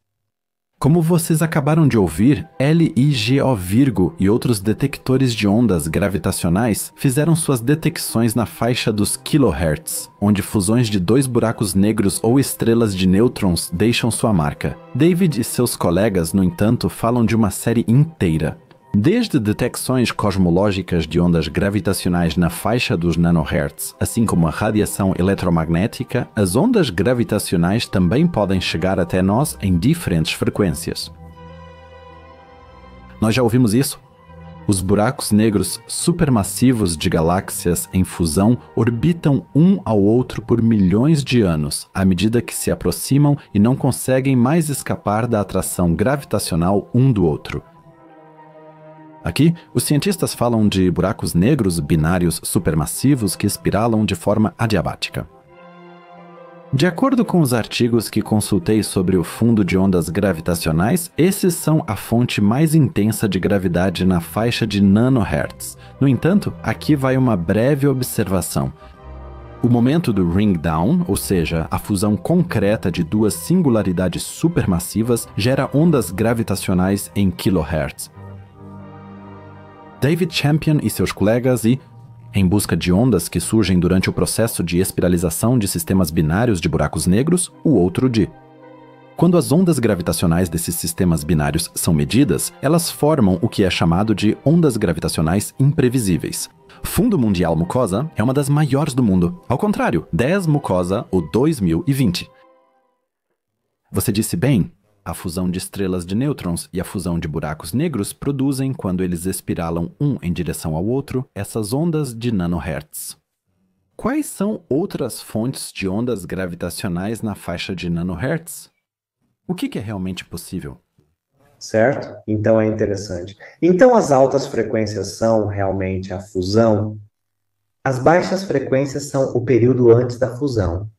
Como vocês acabaram de ouvir, LIGO e outros detectores de ondas gravitacionais fizeram suas detecções na faixa dos kHz, onde fusões de dois buracos negros ou estrelas de nêutrons deixam sua marca. David e seus colegas, no entanto, falam de uma série inteira. Desde detecções cosmológicas de ondas gravitacionais na faixa dos nanohertz, assim como a radiação eletromagnética, as ondas gravitacionais também podem chegar até nós em diferentes frequências. Nós já ouvimos isso? Os buracos negros supermassivos de galáxias em fusão orbitam um ao outro por milhões de anos, à medida que se aproximam e não conseguem mais escapar da atração gravitacional um do outro. Aqui, os cientistas falam de buracos negros binários supermassivos que espiralam de forma adiabática. De acordo com os artigos que consultei sobre o fundo de ondas gravitacionais, esses são a fonte mais intensa de gravidade na faixa de nanohertz. No entanto, aqui vai uma breve observação. O momento do ring down, ou seja, a fusão concreta de duas singularidades supermassivas, gera ondas gravitacionais em kHz. David Champion e seus colegas em busca de ondas que surgem durante o processo de espiralização de sistemas binários de buracos negros, o outro de. Quando as ondas gravitacionais desses sistemas binários são medidas, elas formam o que é chamado de ondas gravitacionais imprevisíveis. Fundo Mundial Mucosa é uma das maiores do mundo. Ao contrário, 10 Mucosa, o 2020. Você disse bem. A fusão de estrelas de nêutrons e a fusão de buracos negros produzem, quando eles espiralam um em direção ao outro, essas ondas de nanohertz. Quais são outras fontes de ondas gravitacionais na faixa de nanohertz? O que é realmente possível? Certo? Então é interessante. Então as altas frequências são realmente a fusão? As baixas frequências são o período antes da fusão.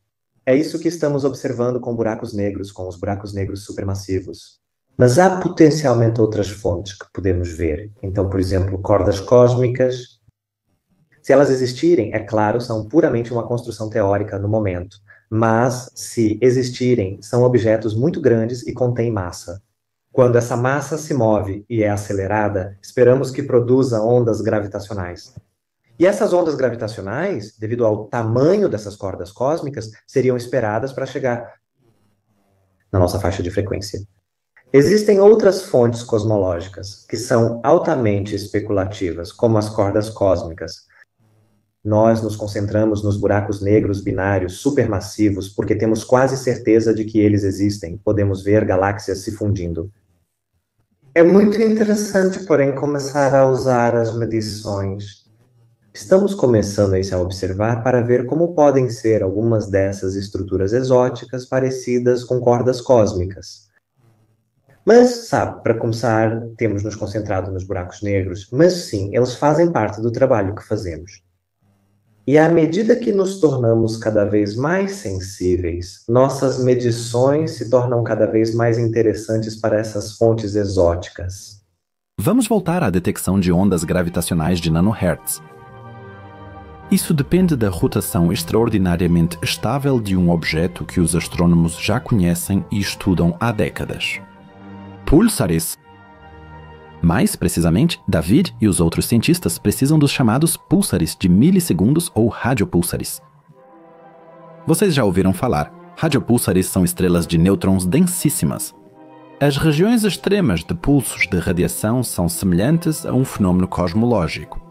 É isso que estamos observando com buracos negros, com os buracos negros supermassivos. Mas há potencialmente outras fontes que podemos ver. Então, por exemplo, cordas cósmicas. Se elas existirem, é claro, são puramente uma construção teórica no momento. Mas, se existirem, são objetos muito grandes e contêm massa. Quando essa massa se move e é acelerada, esperamos que produza ondas gravitacionais. E essas ondas gravitacionais, devido ao tamanho dessas cordas cósmicas, seriam esperadas para chegar na nossa faixa de frequência. Existem outras fontes cosmológicas que são altamente especulativas, como as cordas cósmicas. Nós nos concentramos nos buracos negros binários supermassivos porque temos quase certeza de que eles existem. Podemos ver galáxias se fundindo. É muito interessante, porém, começar a usar as medições. Estamos começando a observar para ver como podem ser algumas dessas estruturas exóticas parecidas com cordas cósmicas. Mas, sabe, para começar, temos nos concentrado nos buracos negros, mas sim, eles fazem parte do trabalho que fazemos. E à medida que nos tornamos cada vez mais sensíveis, nossas medições se tornam cada vez mais interessantes para essas fontes exóticas. Vamos voltar à detecção de ondas gravitacionais de nanohertz. Isso depende da rotação extraordinariamente estável de um objeto que os astrônomos já conhecem e estudam há décadas. Pulsares. Mais precisamente, David e os outros cientistas precisam dos chamados pulsares de milissegundos ou radiopulsares. Vocês já ouviram falar. Radiopulsares são estrelas de nêutrons densíssimas. As regiões extremas de pulsos de radiação são semelhantes a um fenômeno cosmológico.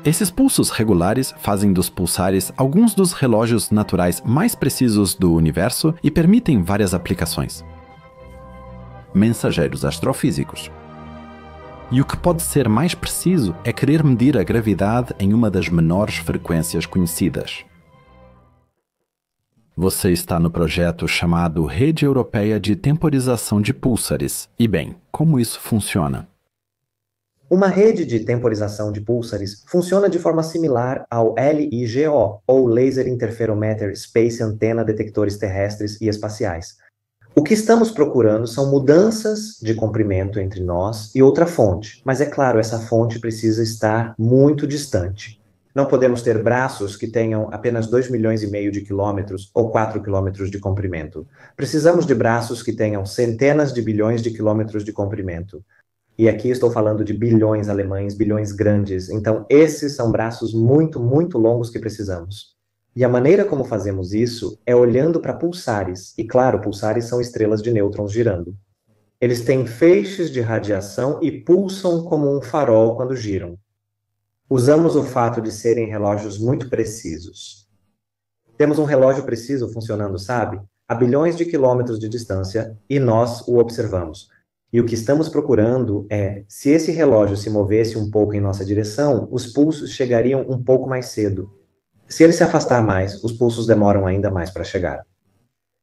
Esses pulsos regulares fazem dos pulsares alguns dos relógios naturais mais precisos do universo e permitem várias aplicações. Mensageiros astrofísicos. E o que pode ser mais preciso é querer medir a gravidade em uma das menores frequências conhecidas. Você está no projeto chamado Rede Europeia de Temporização de Púlsares. E bem, como isso funciona? Uma rede de temporização de púlsares funciona de forma similar ao LIGO, ou Laser Interferometer Space Antenna Detectores Terrestres e Espaciais. O que estamos procurando são mudanças de comprimento entre nós e outra fonte, mas é claro, essa fonte precisa estar muito distante. Não podemos ter braços que tenham apenas 2,5 milhões de quilômetros ou 4 quilômetros de comprimento. Precisamos de braços que tenham centenas de bilhões de quilômetros de comprimento. E aqui estou falando de bilhões alemães, bilhões grandes. Então, esses são braços muito, muito longos que precisamos. E a maneira como fazemos isso é olhando para pulsares. E claro, pulsares são estrelas de nêutrons girando. Eles têm feixes de radiação e pulsam como um farol quando giram. Usamos o fato de serem relógios muito precisos. Temos um relógio preciso funcionando, sabe? A bilhões de quilômetros de distância e nós o observamos. E o que estamos procurando é, se esse relógio se movesse um pouco em nossa direção, os pulsos chegariam um pouco mais cedo. Se ele se afastar mais, os pulsos demoram ainda mais para chegar.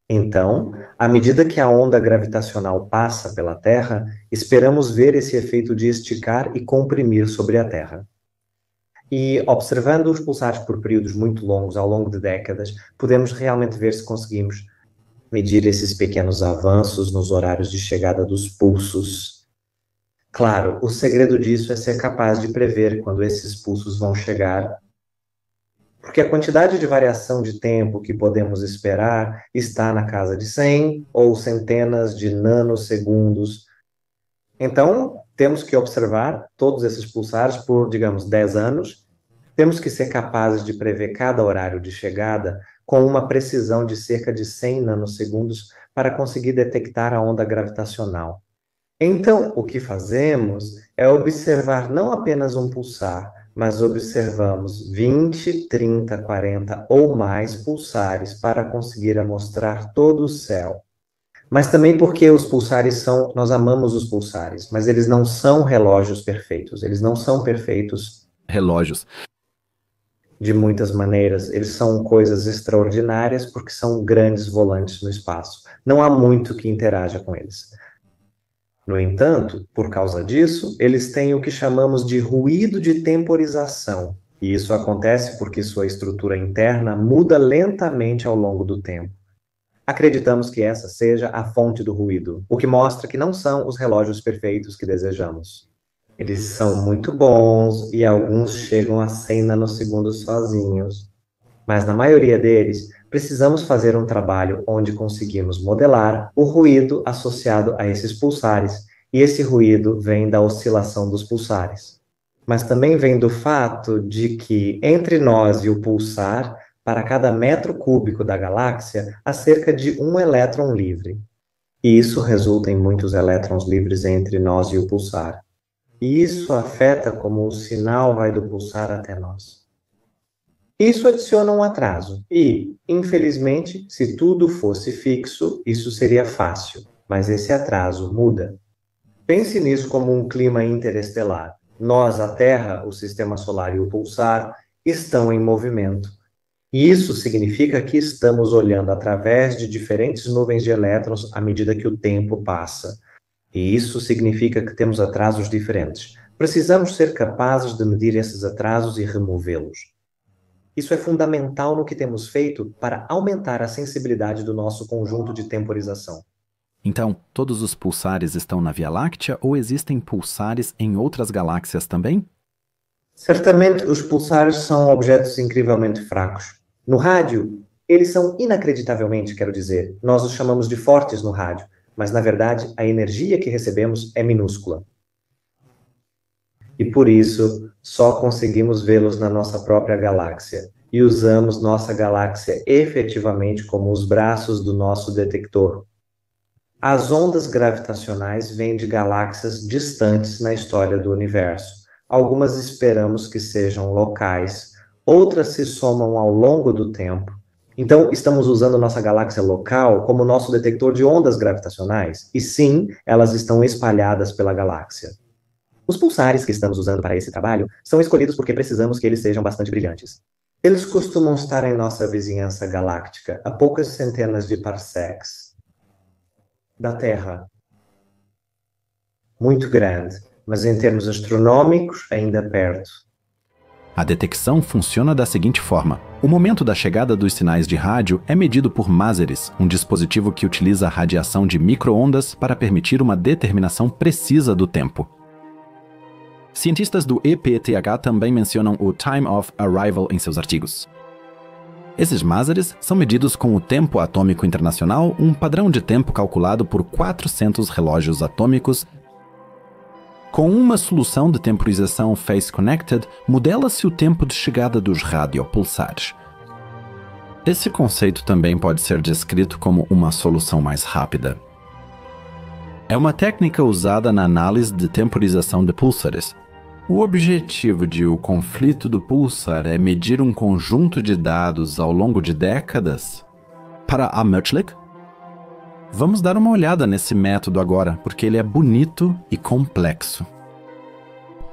Então, à medida que a onda gravitacional passa pela Terra, esperamos ver esse efeito de esticar e comprimir sobre a Terra. E, observando os pulsares por períodos muito longos, ao longo de décadas, podemos realmente ver se conseguimos medir esses pequenos avanços nos horários de chegada dos pulsos. Claro, o segredo disso é ser capaz de prever quando esses pulsos vão chegar, porque a quantidade de variação de tempo que podemos esperar está na casa de 100 ou centenas de nanosegundos. Então, temos que observar todos esses pulsares por, digamos, 10 anos. Temos que ser capazes de prever cada horário de chegada com uma precisão de cerca de 100 nanosegundos para conseguir detectar a onda gravitacional. Então, o que fazemos é observar não apenas um pulsar, mas observamos 20, 30, 40 ou mais pulsares para conseguir amostrar todo o céu. Mas também porque os pulsares nós amamos os pulsares, mas eles não são relógios perfeitos, eles não são perfeitos. Relógios. De muitas maneiras, eles são coisas extraordinárias porque são grandes volantes no espaço. Não há muito que interaja com eles. No entanto, por causa disso, eles têm o que chamamos de ruído de temporização. E isso acontece porque sua estrutura interna muda lentamente ao longo do tempo. Acreditamos que essa seja a fonte do ruído, o que mostra que não são os relógios perfeitos que desejamos. Eles são muito bons e alguns chegam a 100 nanosegundos sozinhos. Mas na maioria deles, precisamos fazer um trabalho onde conseguimos modelar o ruído associado a esses pulsares, e esse ruído vem da oscilação dos pulsares. Mas também vem do fato de que, entre nós e o pulsar, para cada metro cúbico da galáxia, há cerca de um elétron livre. E isso resulta em muitos elétrons livres entre nós e o pulsar. E isso afeta como o sinal vai do pulsar até nós. Isso adiciona um atraso. E, infelizmente, se tudo fosse fixo, isso seria fácil. Mas esse atraso muda. Pense nisso como um clima interestelar. Nós, a Terra, o Sistema Solar e o pulsar, estão em movimento. E isso significa que estamos olhando através de diferentes nuvens de elétrons à medida que o tempo passa. E isso significa que temos atrasos diferentes. Precisamos ser capazes de medir esses atrasos e removê-los. Isso é fundamental no que temos feito para aumentar a sensibilidade do nosso conjunto de temporização. Então, todos os pulsares estão na Via Láctea ou existem pulsares em outras galáxias também? Certamente, os pulsares são objetos incrivelmente fracos. No rádio, eles são inacreditavelmente, quero dizer, nós os chamamos de fortes no rádio, mas na verdade a energia que recebemos é minúscula. E por isso, só conseguimos vê-los na nossa própria galáxia, e usamos nossa galáxia efetivamente como os braços do nosso detector. As ondas gravitacionais vêm de galáxias distantes na história do universo. Algumas esperamos que sejam locais, outras se somam ao longo do tempo. Então, estamos usando nossa galáxia local como nosso detector de ondas gravitacionais, e sim, elas estão espalhadas pela galáxia. Os pulsares que estamos usando para esse trabalho são escolhidos porque precisamos que eles sejam bastante brilhantes. Eles costumam estar em nossa vizinhança galáctica, a poucas centenas de parsecs da Terra. Muito grande, mas em termos astronômicos, ainda perto. A detecção funciona da seguinte forma. O momento da chegada dos sinais de rádio é medido por masers, um dispositivo que utiliza a radiação de micro-ondas para permitir uma determinação precisa do tempo. Cientistas do EPTH também mencionam o Time of Arrival em seus artigos. Esses másares são medidos com o Tempo Atômico Internacional, um padrão de tempo calculado por 400 relógios atômicos. Com uma solução de temporização phase-connected, modela-se o tempo de chegada dos radiopulsares. Esse conceito também pode ser descrito como uma solução mais rápida. É uma técnica usada na análise de temporização de púlsares. O objetivo de o conflito do pulsar é medir um conjunto de dados ao longo de décadas. Para a Mutchlick, vamos dar uma olhada nesse método agora, porque ele é bonito e complexo.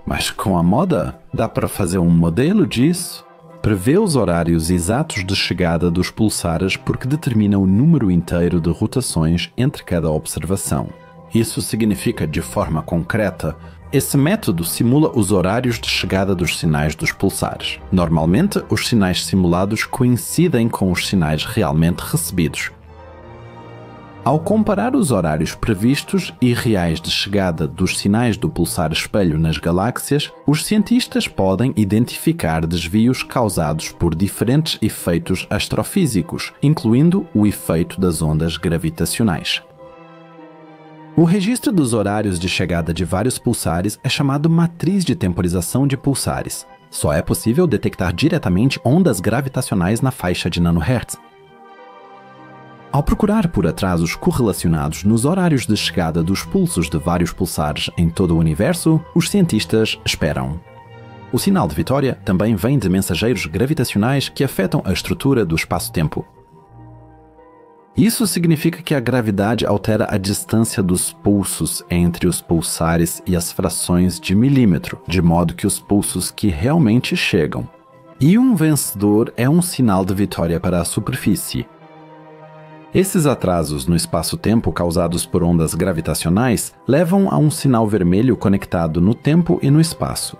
Mas com a moda, dá para fazer um modelo disso? Prevê os horários exatos de chegada dos pulsares porque determina o número inteiro de rotações entre cada observação. Isso significa, de forma concreta, esse método simula os horários de chegada dos sinais dos pulsares. Normalmente, os sinais simulados coincidem com os sinais realmente recebidos. Ao comparar os horários previstos e reais de chegada dos sinais do pulsar espelho nas galáxias, os cientistas podem identificar desvios causados por diferentes efeitos astrofísicos, incluindo o efeito das ondas gravitacionais. O registro dos horários de chegada de vários pulsares é chamado matriz de temporização de pulsares. Só é possível detectar diretamente ondas gravitacionais na faixa de nanohertz. Ao procurar por atrasos correlacionados nos horários de chegada dos pulsos de vários pulsares em todo o universo, os cientistas esperam. O sinal de Vitória também vem de mensageiros gravitacionais que afetam a estrutura do espaço-tempo. Isso significa que a gravidade altera a distância dos pulsos entre os pulsares e as frações de milímetro, de modo que os pulsos que realmente chegam. E um vencedor é um sinal de vitória para a superfície. Esses atrasos no espaço-tempo causados por ondas gravitacionais levam a um sinal vermelho conectado no tempo e no espaço.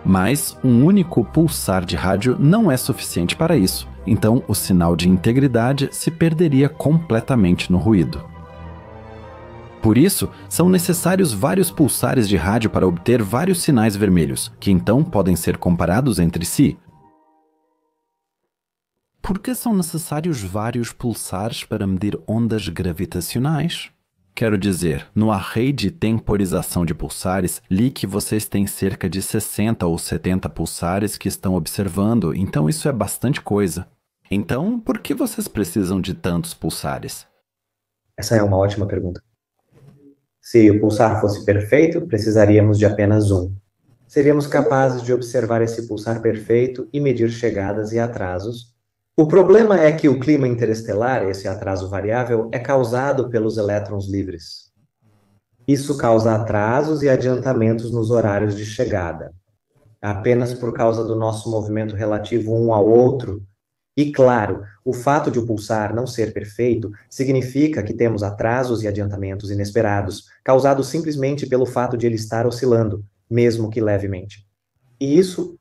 Mas um único pulsar de rádio não é suficiente para isso. Então, o sinal de integridade se perderia completamente no ruído. Por isso, são necessários vários pulsares de rádio para obter vários sinais vermelhos, que então podem ser comparados entre si. Por que são necessários vários pulsares para medir ondas gravitacionais? Quero dizer, no array de temporização de pulsares, li que vocês têm cerca de 60 ou 70 pulsares que estão observando, então isso é bastante coisa. Então, por que vocês precisam de tantos pulsares? Essa é uma ótima pergunta. Se o pulsar fosse perfeito, precisaríamos de apenas um. Seríamos capazes de observar esse pulsar perfeito e medir chegadas e atrasos. O problema é que o clima interestelar, esse atraso variável, é causado pelos elétrons livres. Isso causa atrasos e adiantamentos nos horários de chegada. Apenas por causa do nosso movimento relativo um ao outro. E, claro, o fato de o pulsar não ser perfeito significa que temos atrasos e adiantamentos inesperados, causados simplesmente pelo fato de ele estar oscilando, mesmo que levemente. E isso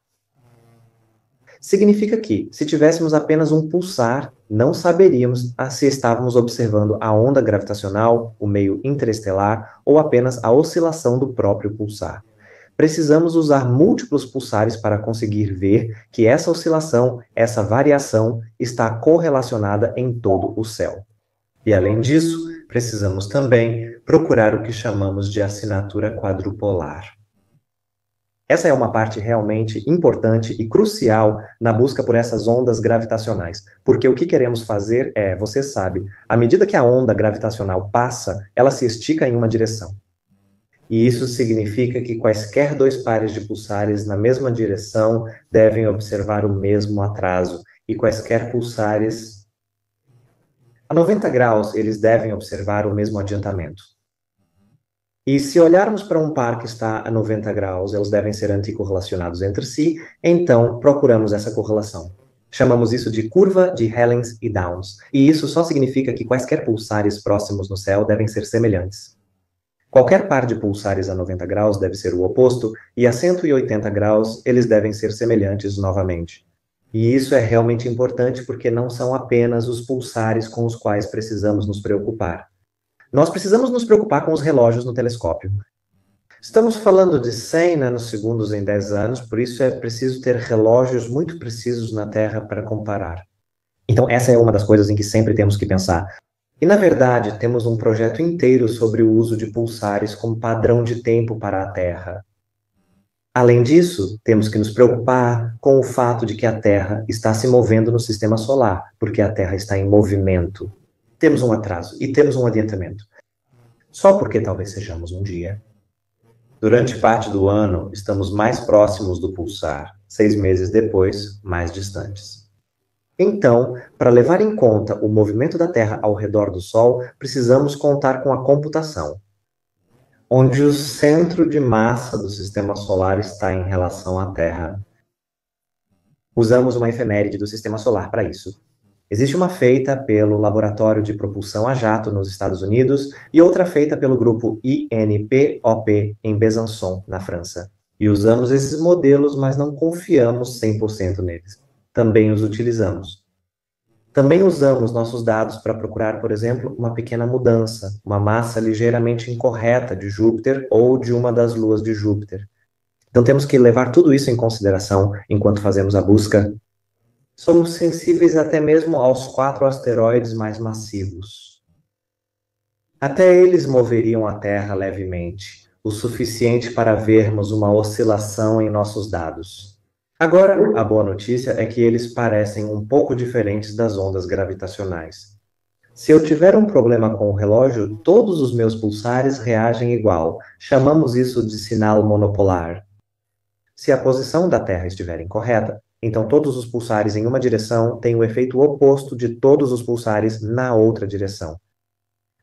significa que, se tivéssemos apenas um pulsar, não saberíamos se estávamos observando a onda gravitacional, o meio interestelar, ou apenas a oscilação do próprio pulsar. Precisamos usar múltiplos pulsares para conseguir ver que essa oscilação, essa variação, está correlacionada em todo o céu. E, além disso, precisamos também procurar o que chamamos de assinatura quadrupolar. Essa é uma parte realmente importante e crucial na busca por essas ondas gravitacionais, porque o que queremos fazer é, você sabe, à medida que a onda gravitacional passa, ela se estica em uma direção. E isso significa que quaisquer dois pares de pulsares na mesma direção devem observar o mesmo atraso, e quaisquer pulsares a 90 graus, eles devem observar o mesmo adiantamento. E se olharmos para um par que está a 90 graus, eles devem ser anticorrelacionados entre si, então procuramos essa correlação. Chamamos isso de curva de Helens e Downs, e isso só significa que quaisquer pulsares próximos no céu devem ser semelhantes. Qualquer par de pulsares a 90 graus deve ser o oposto, e a 180 graus eles devem ser semelhantes novamente. E isso é realmente importante porque não são apenas os pulsares com os quais precisamos nos preocupar. Nós precisamos nos preocupar com os relógios no telescópio. Estamos falando de 100 nanosegundos em 10 anos, por isso é preciso ter relógios muito precisos na Terra para comparar. Então, essa é uma das coisas em que sempre temos que pensar. E, na verdade, temos um projeto inteiro sobre o uso de pulsares como padrão de tempo para a Terra. Além disso, temos que nos preocupar com o fato de que a Terra está se movendo no sistema solar, porque a Terra está em movimento. Temos um atraso e temos um adiantamento. Só porque talvez sejamos um dia. Durante parte do ano, estamos mais próximos do pulsar, 6 meses depois, mais distantes. Então, para levar em conta o movimento da Terra ao redor do Sol, precisamos contar com a computação, onde o centro de massa do sistema solar está em relação à Terra. Usamos uma efeméride do sistema solar para isso. Existe uma feita pelo Laboratório de Propulsão a Jato nos Estados Unidos e outra feita pelo grupo INPOP em Besançon, na França. E usamos esses modelos, mas não confiamos 100% neles. Também os utilizamos. Também usamos nossos dados para procurar, por exemplo, uma pequena mudança, uma massa ligeiramente incorreta de Júpiter ou de uma das luas de Júpiter. Então temos que levar tudo isso em consideração enquanto fazemos a busca. Somos sensíveis até mesmo aos 4 asteroides mais massivos. Até eles moveriam a Terra levemente, o suficiente para vermos uma oscilação em nossos dados. Agora, a boa notícia é que eles parecem um pouco diferentes das ondas gravitacionais. Se eu tiver um problema com o relógio, todos os meus pulsares reagem igual. Chamamos isso de sinal monopolar. Se a posição da Terra estiver incorreta, então todos os pulsares em uma direção têm o efeito oposto de todos os pulsares na outra direção.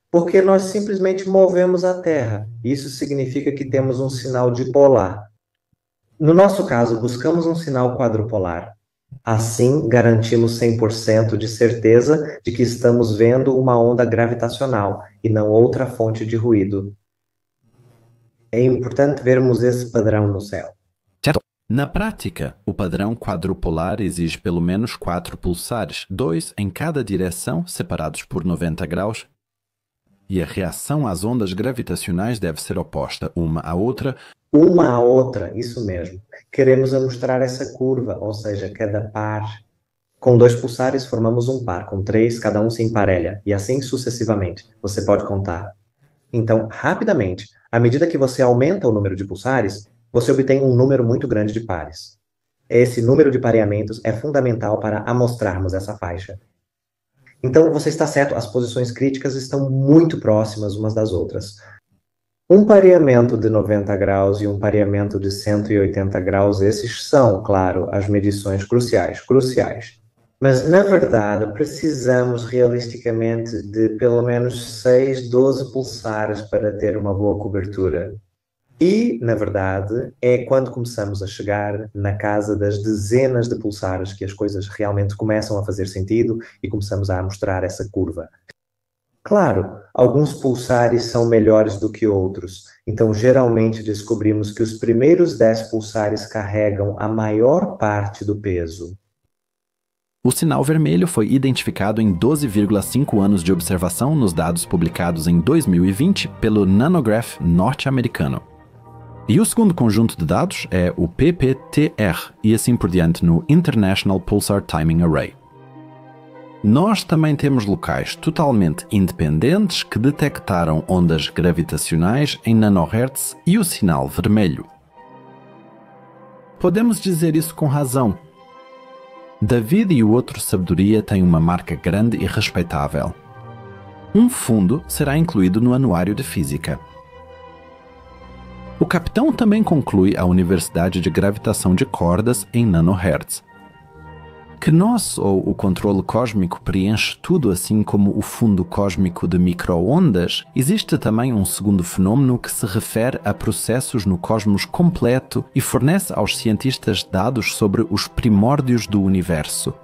Porque nós simplesmente movemos a Terra. Isso significa que temos um sinal dipolar. No nosso caso, buscamos um sinal quadrupolar. Assim, garantimos 100% de certeza de que estamos vendo uma onda gravitacional e não outra fonte de ruído. É importante vermos esse padrão no céu. Na prática, o padrão quadrupolar exige pelo menos 4 pulsares, 2 em cada direção, separados por 90 graus, e a reação às ondas gravitacionais deve ser oposta uma à outra. Uma à outra, isso mesmo. Queremos mostrar essa curva, ou seja, cada par. Com 2 pulsares formamos um par, com 3 cada um se emparelha, e assim sucessivamente. Você pode contar. Então, rapidamente, à medida que você aumenta o número de pulsares, você obtém um número muito grande de pares. Esse número de pareamentos é fundamental para amostrarmos essa faixa. Então, você está certo, as posições críticas estão muito próximas umas das outras. Um pareamento de 90 graus e um pareamento de 180 graus, esses são, claro, as medições cruciais. Mas, na verdade, precisamos realisticamente de pelo menos 6, 12 pulsares para ter uma boa cobertura. E, na verdade, é quando começamos a chegar na casa das dezenas de pulsares que as coisas realmente começam a fazer sentido e começamos a mostrar essa curva. Claro, alguns pulsares são melhores do que outros, então geralmente descobrimos que os primeiros 10 pulsares carregam a maior parte do peso. O sinal vermelho foi identificado em 12,5 anos de observação nos dados publicados em 2020 pelo Nanograph norte-americano. E o segundo conjunto de dados é o PPTR, e assim por diante no International Pulsar Timing Array. Nós também temos locais totalmente independentes que detectaram ondas gravitacionais em nanohertz e o sinal vermelho. Podemos dizer isso com razão. David e o outro Sabedoria têm uma marca grande e respeitável. Um fundo será incluído no Anuário de Física. O capitão também conclui a Universidade de Gravitação de Cordas em nanohertz. Que nós, ou o controle cósmico, preenche tudo assim como o fundo cósmico de micro-ondas, existe também um segundo fenômeno que se refere a processos no cosmos completo e fornece aos cientistas dados sobre os primórdios do universo.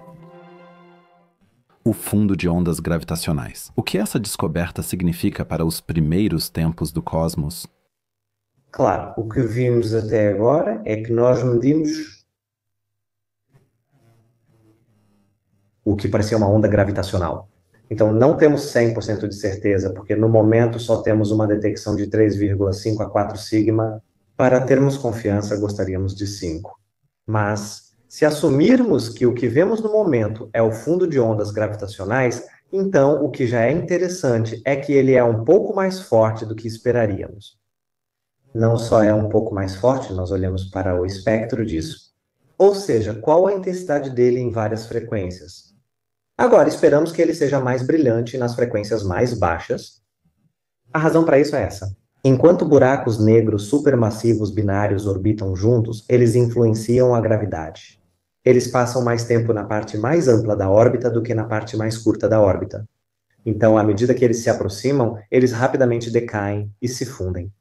O fundo de ondas gravitacionais. O que essa descoberta significa para os primeiros tempos do cosmos? Claro, o que vimos até agora é que nós medimos o que parecia uma onda gravitacional. Então, não temos 100% de certeza, porque no momento só temos uma detecção de 3,5 a 4 sigma Para termos confiança, gostaríamos de 5. Mas, se assumirmos que o que vemos no momento é o fundo de ondas gravitacionais, então o que já é interessante é que ele é um pouco mais forte do que esperaríamos. Não só é um pouco mais forte, nós olhamos para o espectro disso. Ou seja, qual a intensidade dele em várias frequências? Agora, esperamos que ele seja mais brilhante nas frequências mais baixas. A razão para isso é essa. Enquanto buracos negros supermassivos binários orbitam juntos, eles influenciam a gravidade. Eles passam mais tempo na parte mais ampla da órbita do que na parte mais curta da órbita. Então, à medida que eles se aproximam, eles rapidamente decaem e se fundem.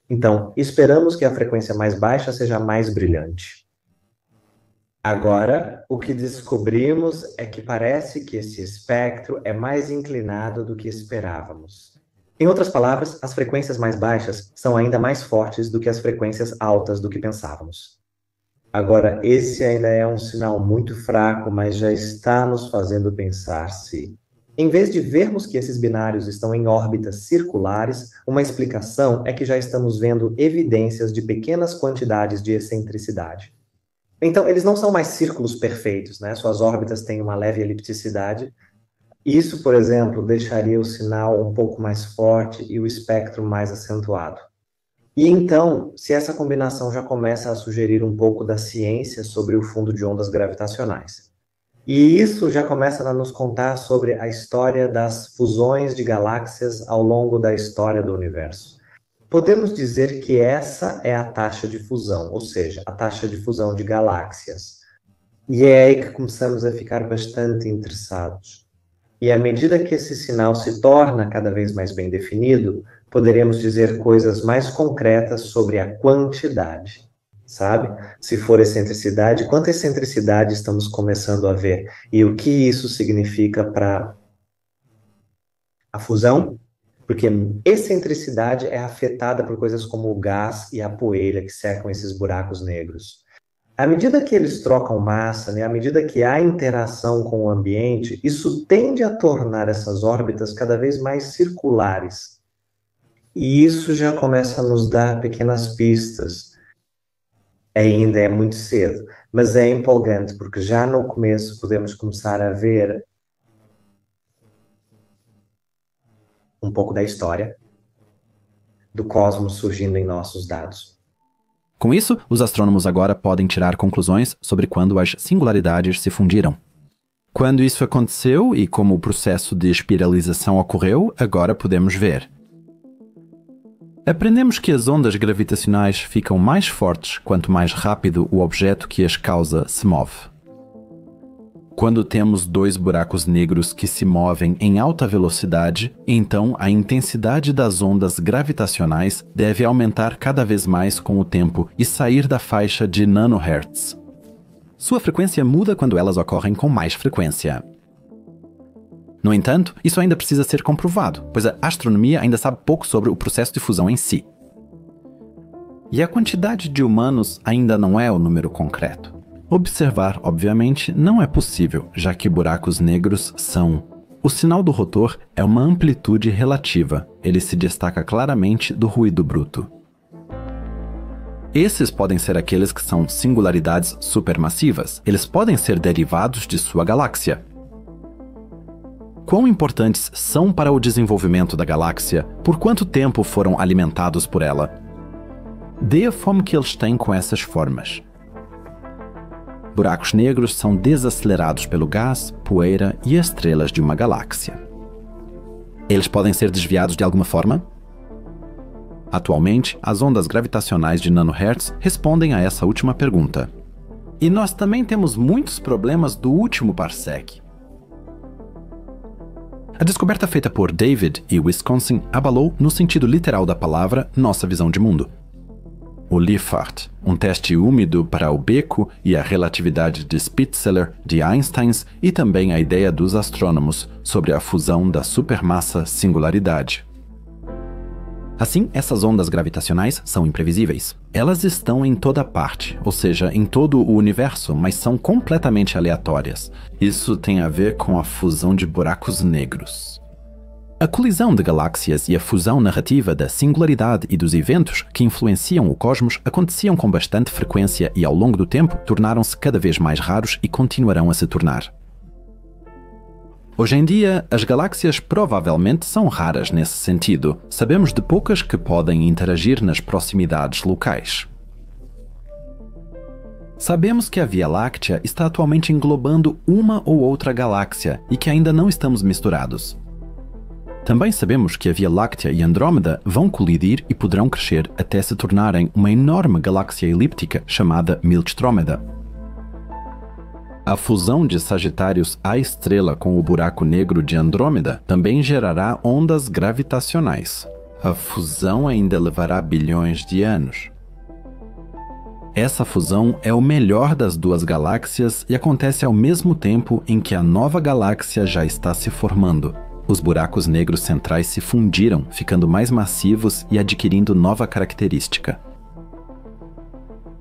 Então, esperamos que a frequência mais baixa seja mais brilhante. Agora, o que descobrimos é que parece que esse espectro é mais inclinado do que esperávamos. Em outras palavras, as frequências mais baixas são ainda mais fortes do que as frequências altas do que pensávamos. Agora, esse ainda é um sinal muito fraco, mas já está nos fazendo pensar se, em vez de vermos que esses binários estão em órbitas circulares, uma explicação é que já estamos vendo evidências de pequenas quantidades de excentricidade. Então, eles não são mais círculos perfeitos, né? Suas órbitas têm uma leve elipticidade. Isso, por exemplo, deixaria o sinal um pouco mais forte e o espectro mais acentuado. E então, se essa combinação já começa a sugerir um pouco da ciência sobre o fundo de ondas gravitacionais. E isso já começa a nos contar sobre a história das fusões de galáxias ao longo da história do universo. Podemos dizer que essa é a taxa de fusão, ou seja, a taxa de fusão de galáxias. E é aí que começamos a ficar bastante interessados. E à medida que esse sinal se torna cada vez mais bem definido, poderemos dizer coisas mais concretas sobre a quantidade, sabe? Se for excentricidade, quanta excentricidade estamos começando a ver? E o que isso significa para a fusão? Porque excentricidade é afetada por coisas como o gás e a poeira que cercam esses buracos negros. À medida que eles trocam massa, né, à medida que há interação com o ambiente, isso tende a tornar essas órbitas cada vez mais circulares. E isso já começa a nos dar pequenas pistas. Ainda é muito cedo, mas é empolgante, porque já no começo podemos começar a ver um pouco da história do cosmos surgindo em nossos dados. Com isso, os astrônomos agora podem tirar conclusões sobre quando as singularidades se fundiram. Quando isso aconteceu e como o processo de espiralização ocorreu, agora podemos ver. Aprendemos que as ondas gravitacionais ficam mais fortes quanto mais rápido o objeto que as causa se move. Quando temos dois buracos negros que se movem em alta velocidade, então a intensidade das ondas gravitacionais deve aumentar cada vez mais com o tempo e sair da faixa de nanohertz. Sua frequência muda quando elas ocorrem com mais frequência. No entanto, isso ainda precisa ser comprovado, pois a astronomia ainda sabe pouco sobre o processo de fusão em si. E a quantidade de humanos ainda não é o número concreto. Observar, obviamente, não é possível, já que buracos negros são... O sinal do rotor é uma amplitude relativa, ele se destaca claramente do ruído bruto. Esses podem ser aqueles que são singularidades supermassivas, eles podem ser derivados de sua galáxia. Quão importantes são para o desenvolvimento da galáxia? Por quanto tempo foram alimentados por ela? Dê a fome que eles têm com essas formas. Buracos negros são desacelerados pelo gás, poeira e estrelas de uma galáxia. Eles podem ser desviados de alguma forma? Atualmente, as ondas gravitacionais de nanohertz respondem a essa última pergunta. E nós também temos muitos problemas do último parsec. A descoberta feita por David e Wisconsin abalou, no sentido literal da palavra, nossa visão de mundo. O Liefert, um teste úmido para o beco e a relatividade de Spitzeler de Einstein e também a ideia dos astrônomos sobre a fusão da supermassa singularidade. Assim, essas ondas gravitacionais são imprevisíveis. Elas estão em toda parte, ou seja, em todo o universo, mas são completamente aleatórias. Isso tem a ver com a fusão de buracos negros. A colisão de galáxias e a fusão narrativa da singularidade e dos eventos que influenciam o cosmos aconteciam com bastante frequência e, ao longo do tempo, tornaram-se cada vez mais raros e continuarão a se tornar. Hoje em dia, as galáxias provavelmente são raras nesse sentido. Sabemos de poucas que podem interagir nas proximidades locais. Sabemos que a Via Láctea está atualmente englobando uma ou outra galáxia e que ainda não estamos misturados. Também sabemos que a Via Láctea e Andrômeda vão colidir e poderão crescer até se tornarem uma enorme galáxia elíptica chamada Milkströmeda. A fusão de Sagitários A estrela com o buraco negro de Andrômeda também gerará ondas gravitacionais. A fusão ainda levará bilhões de anos. Essa fusão é o melhor das duas galáxias e acontece ao mesmo tempo em que a nova galáxia já está se formando. Os buracos negros centrais se fundiram, ficando mais massivos e adquirindo nova característica.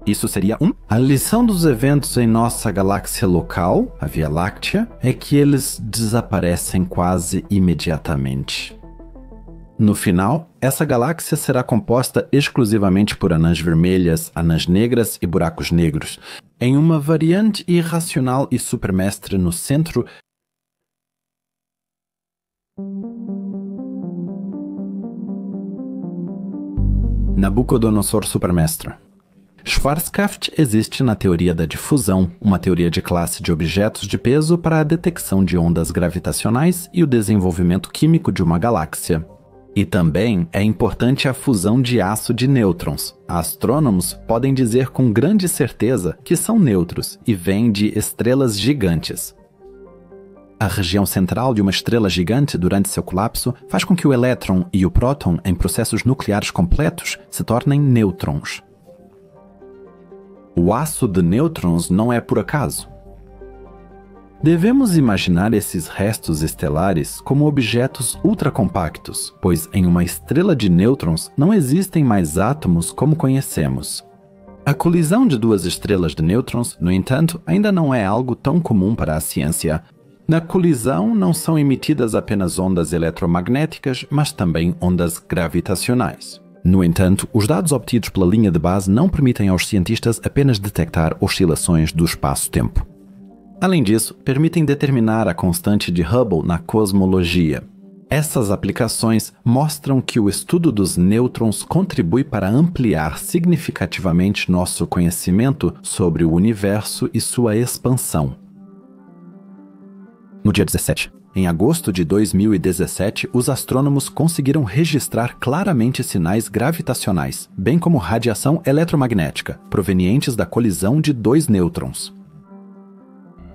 Isso seria A lição dos eventos em nossa galáxia local, a Via Láctea, é que eles desaparecem quase imediatamente. No final, essa galáxia será composta exclusivamente por anãs vermelhas, anãs negras e buracos negros, em uma variante irracional e supermestre no centro. Nabucodonosor Supermestre. Schwarzschild existe na teoria da difusão, uma teoria de classe de objetos de peso para a detecção de ondas gravitacionais e o desenvolvimento químico de uma galáxia. E também é importante a fusão de aço de nêutrons. Astrônomos podem dizer com grande certeza que são neutros e vêm de estrelas gigantes. A região central de uma estrela gigante durante seu colapso faz com que o elétron e o próton, em processos nucleares completos, se tornem nêutrons. O aço de nêutrons não é por acaso. Devemos imaginar esses restos estelares como objetos ultracompactos, pois em uma estrela de nêutrons não existem mais átomos como conhecemos. A colisão de duas estrelas de nêutrons, no entanto, ainda não é algo tão comum para a ciência. Na colisão não são emitidas apenas ondas eletromagnéticas, mas também ondas gravitacionais. No entanto, os dados obtidos pela linha de base não permitem aos cientistas apenas detectar oscilações do espaço-tempo. Além disso, permitem determinar a constante de Hubble na cosmologia. Essas aplicações mostram que o estudo dos nêutrons contribui para ampliar significativamente nosso conhecimento sobre o universo e sua expansão. No dia 17, em agosto de 2017, os astrônomos conseguiram registrar claramente sinais gravitacionais, bem como radiação eletromagnética, provenientes da colisão de dois nêutrons.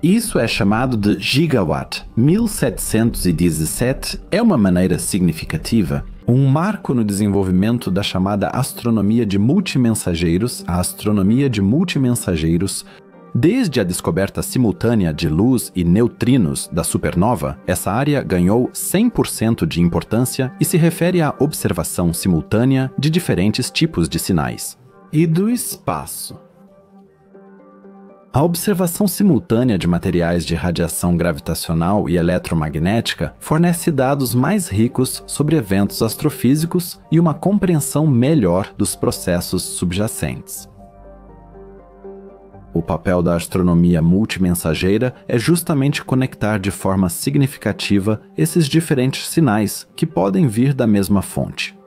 Isso é chamado de gigawatt. 1717 é uma maneira significativa, um marco no desenvolvimento da chamada astronomia de multimensageiros, a astronomia de multimensageiros. Desde a descoberta simultânea de luz e neutrinos da supernova, essa área ganhou 100% de importância e se refere à observação simultânea de diferentes tipos de sinais. E do espaço. A observação simultânea de materiais de radiação gravitacional e eletromagnética fornece dados mais ricos sobre eventos astrofísicos e uma compreensão melhor dos processos subjacentes. O papel da astronomia multimensageira é justamente conectar de forma significativa esses diferentes sinais que podem vir da mesma fonte.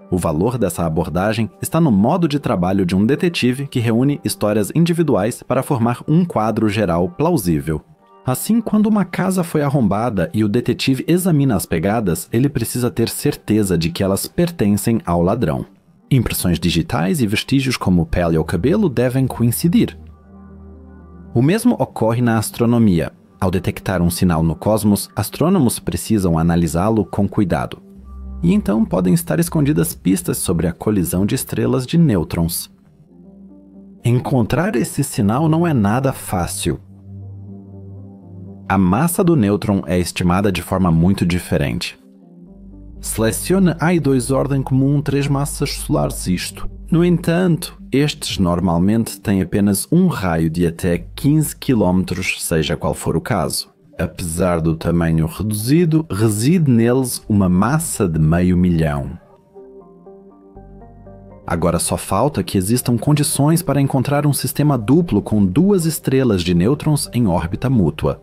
O valor dessa abordagem está no modo de trabalho de um detetive que reúne histórias individuais para formar um quadro geral plausível. Assim, quando uma casa foi arrombada e o detetive examina as pegadas, ele precisa ter certeza de que elas pertencem ao ladrão. Impressões digitais e vestígios como pele ou cabelo devem coincidir. O mesmo ocorre na astronomia. Ao detectar um sinal no cosmos, astrônomos precisam analisá-lo com cuidado. E então podem estar escondidas pistas sobre a colisão de estrelas de nêutrons. Encontrar esse sinal não é nada fácil. A massa do nêutron é estimada de forma muito diferente. Selecione I2 ordem comum 3 massas solares isto. No entanto, estes normalmente têm apenas um raio de até 15 km, seja qual for o caso. Apesar do tamanho reduzido, reside neles uma massa de 500 milhão. Agora só falta que existam condições para encontrar um sistema duplo com 2 estrelas de nêutrons em órbita mútua.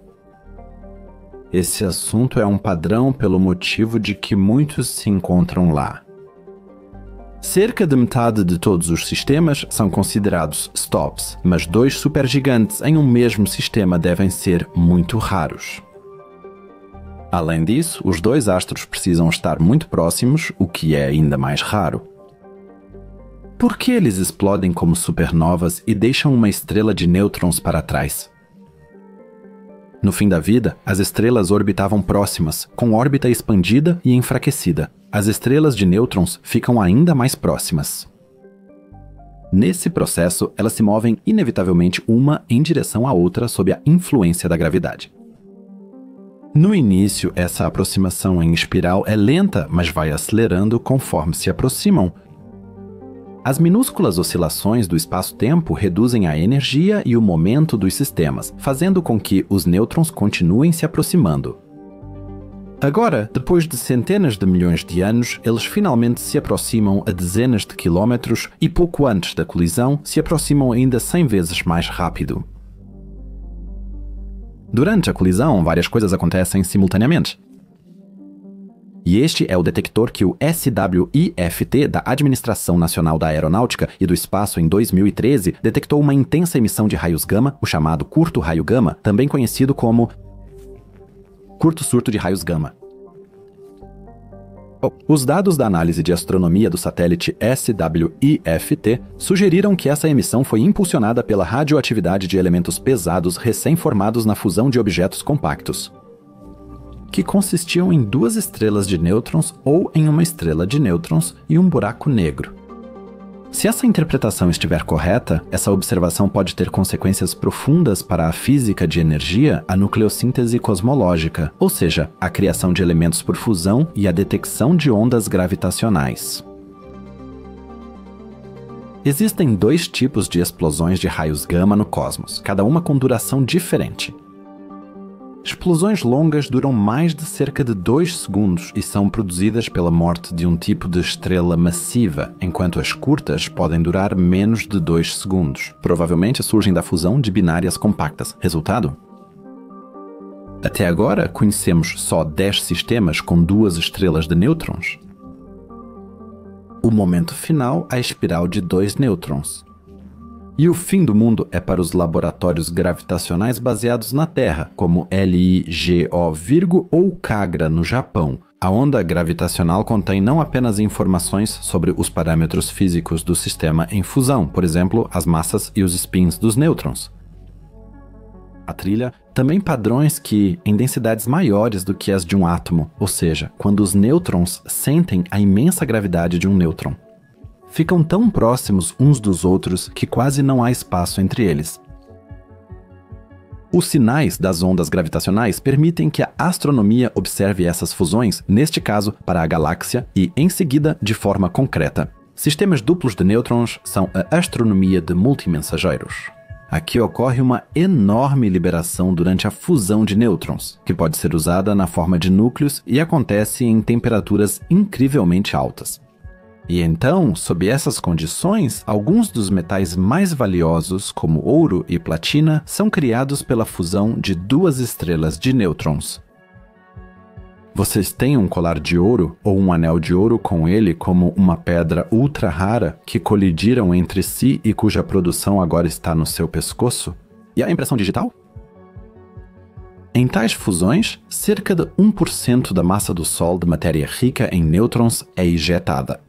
Esse assunto é um padrão pelo motivo de que muitos se encontram lá. Cerca de metade de todos os sistemas são considerados stops, mas 2 supergigantes em um mesmo sistema devem ser muito raros. Além disso, os 2 astros precisam estar muito próximos, o que é ainda mais raro. Por que eles explodem como supernovas e deixam uma estrela de nêutrons para trás? No fim da vida, as estrelas orbitavam próximas, com órbita expandida e enfraquecida. As estrelas de nêutrons ficam ainda mais próximas. Nesse processo, elas se movem inevitavelmente uma em direção à outra sob a influência da gravidade. No início, essa aproximação em espiral é lenta, mas vai acelerando conforme se aproximam. As minúsculas oscilações do espaço-tempo reduzem a energia e o momento dos sistemas, fazendo com que os nêutrons continuem se aproximando. Agora, depois de centenas de milhões de anos, eles finalmente se aproximam a dezenas de quilómetros e pouco antes da colisão se aproximam ainda 100 vezes mais rápido. Durante a colisão, várias coisas acontecem simultaneamente. E este é o detector que o SWIFT, da Administração Nacional da Aeronáutica e do Espaço em 2013, detectou uma intensa emissão de raios gama, o chamado curto raio gama, também conhecido como curto surto de raios gama. Os dados da análise de astronomia do satélite SWIFT sugeriram que essa emissão foi impulsionada pela radioatividade de elementos pesados recém-formados na fusão de objetos compactos, que consistiam em 2 estrelas de nêutrons ou em uma estrela de nêutrons e um buraco negro. Se essa interpretação estiver correta, essa observação pode ter consequências profundas para a física de energia, a nucleossíntese cosmológica, ou seja, a criação de elementos por fusão e a detecção de ondas gravitacionais. Existem 2 tipos de explosões de raios gama no cosmos, cada uma com duração diferente. Explosões longas duram mais de cerca de 2 segundos e são produzidas pela morte de um tipo de estrela massiva, enquanto as curtas podem durar menos de 2 segundos. Provavelmente surgem da fusão de binárias compactas. Resultado? Até agora, conhecemos só 10 sistemas com 2 estrelas de nêutrons. O momento final, a espiral de 2 nêutrons. E o fim do mundo é para os laboratórios gravitacionais baseados na Terra, como LIGO, ou CAGRA, no Japão. A onda gravitacional contém não apenas informações sobre os parâmetros físicos do sistema em fusão, por exemplo, as massas e os spins dos nêutrons. A trilha também padrões que, em densidades maiores do que as de um átomo, ou seja, quando os nêutrons sentem a imensa gravidade de um nêutron. Ficam tão próximos uns dos outros que quase não há espaço entre eles. Os sinais das ondas gravitacionais permitem que a astronomia observe essas fusões, neste caso para a galáxia, e, em seguida, de forma concreta. Sistemas duplos de nêutrons são a astronomia de multimensageiros. Aqui ocorre uma enorme liberação durante a fusão de nêutrons, que pode ser usada na forma de núcleos e acontece em temperaturas incrivelmente altas. E então, sob essas condições, alguns dos metais mais valiosos, como ouro e platina, são criados pela fusão de 2 estrelas de nêutrons. Vocês têm um colar de ouro ou um anel de ouro com ele como uma pedra ultra rara que colidiram entre si e cuja produção agora está no seu pescoço? E a impressão digital? Em tais fusões, cerca de 1% da massa do Sol de matéria rica em nêutrons é ejetada.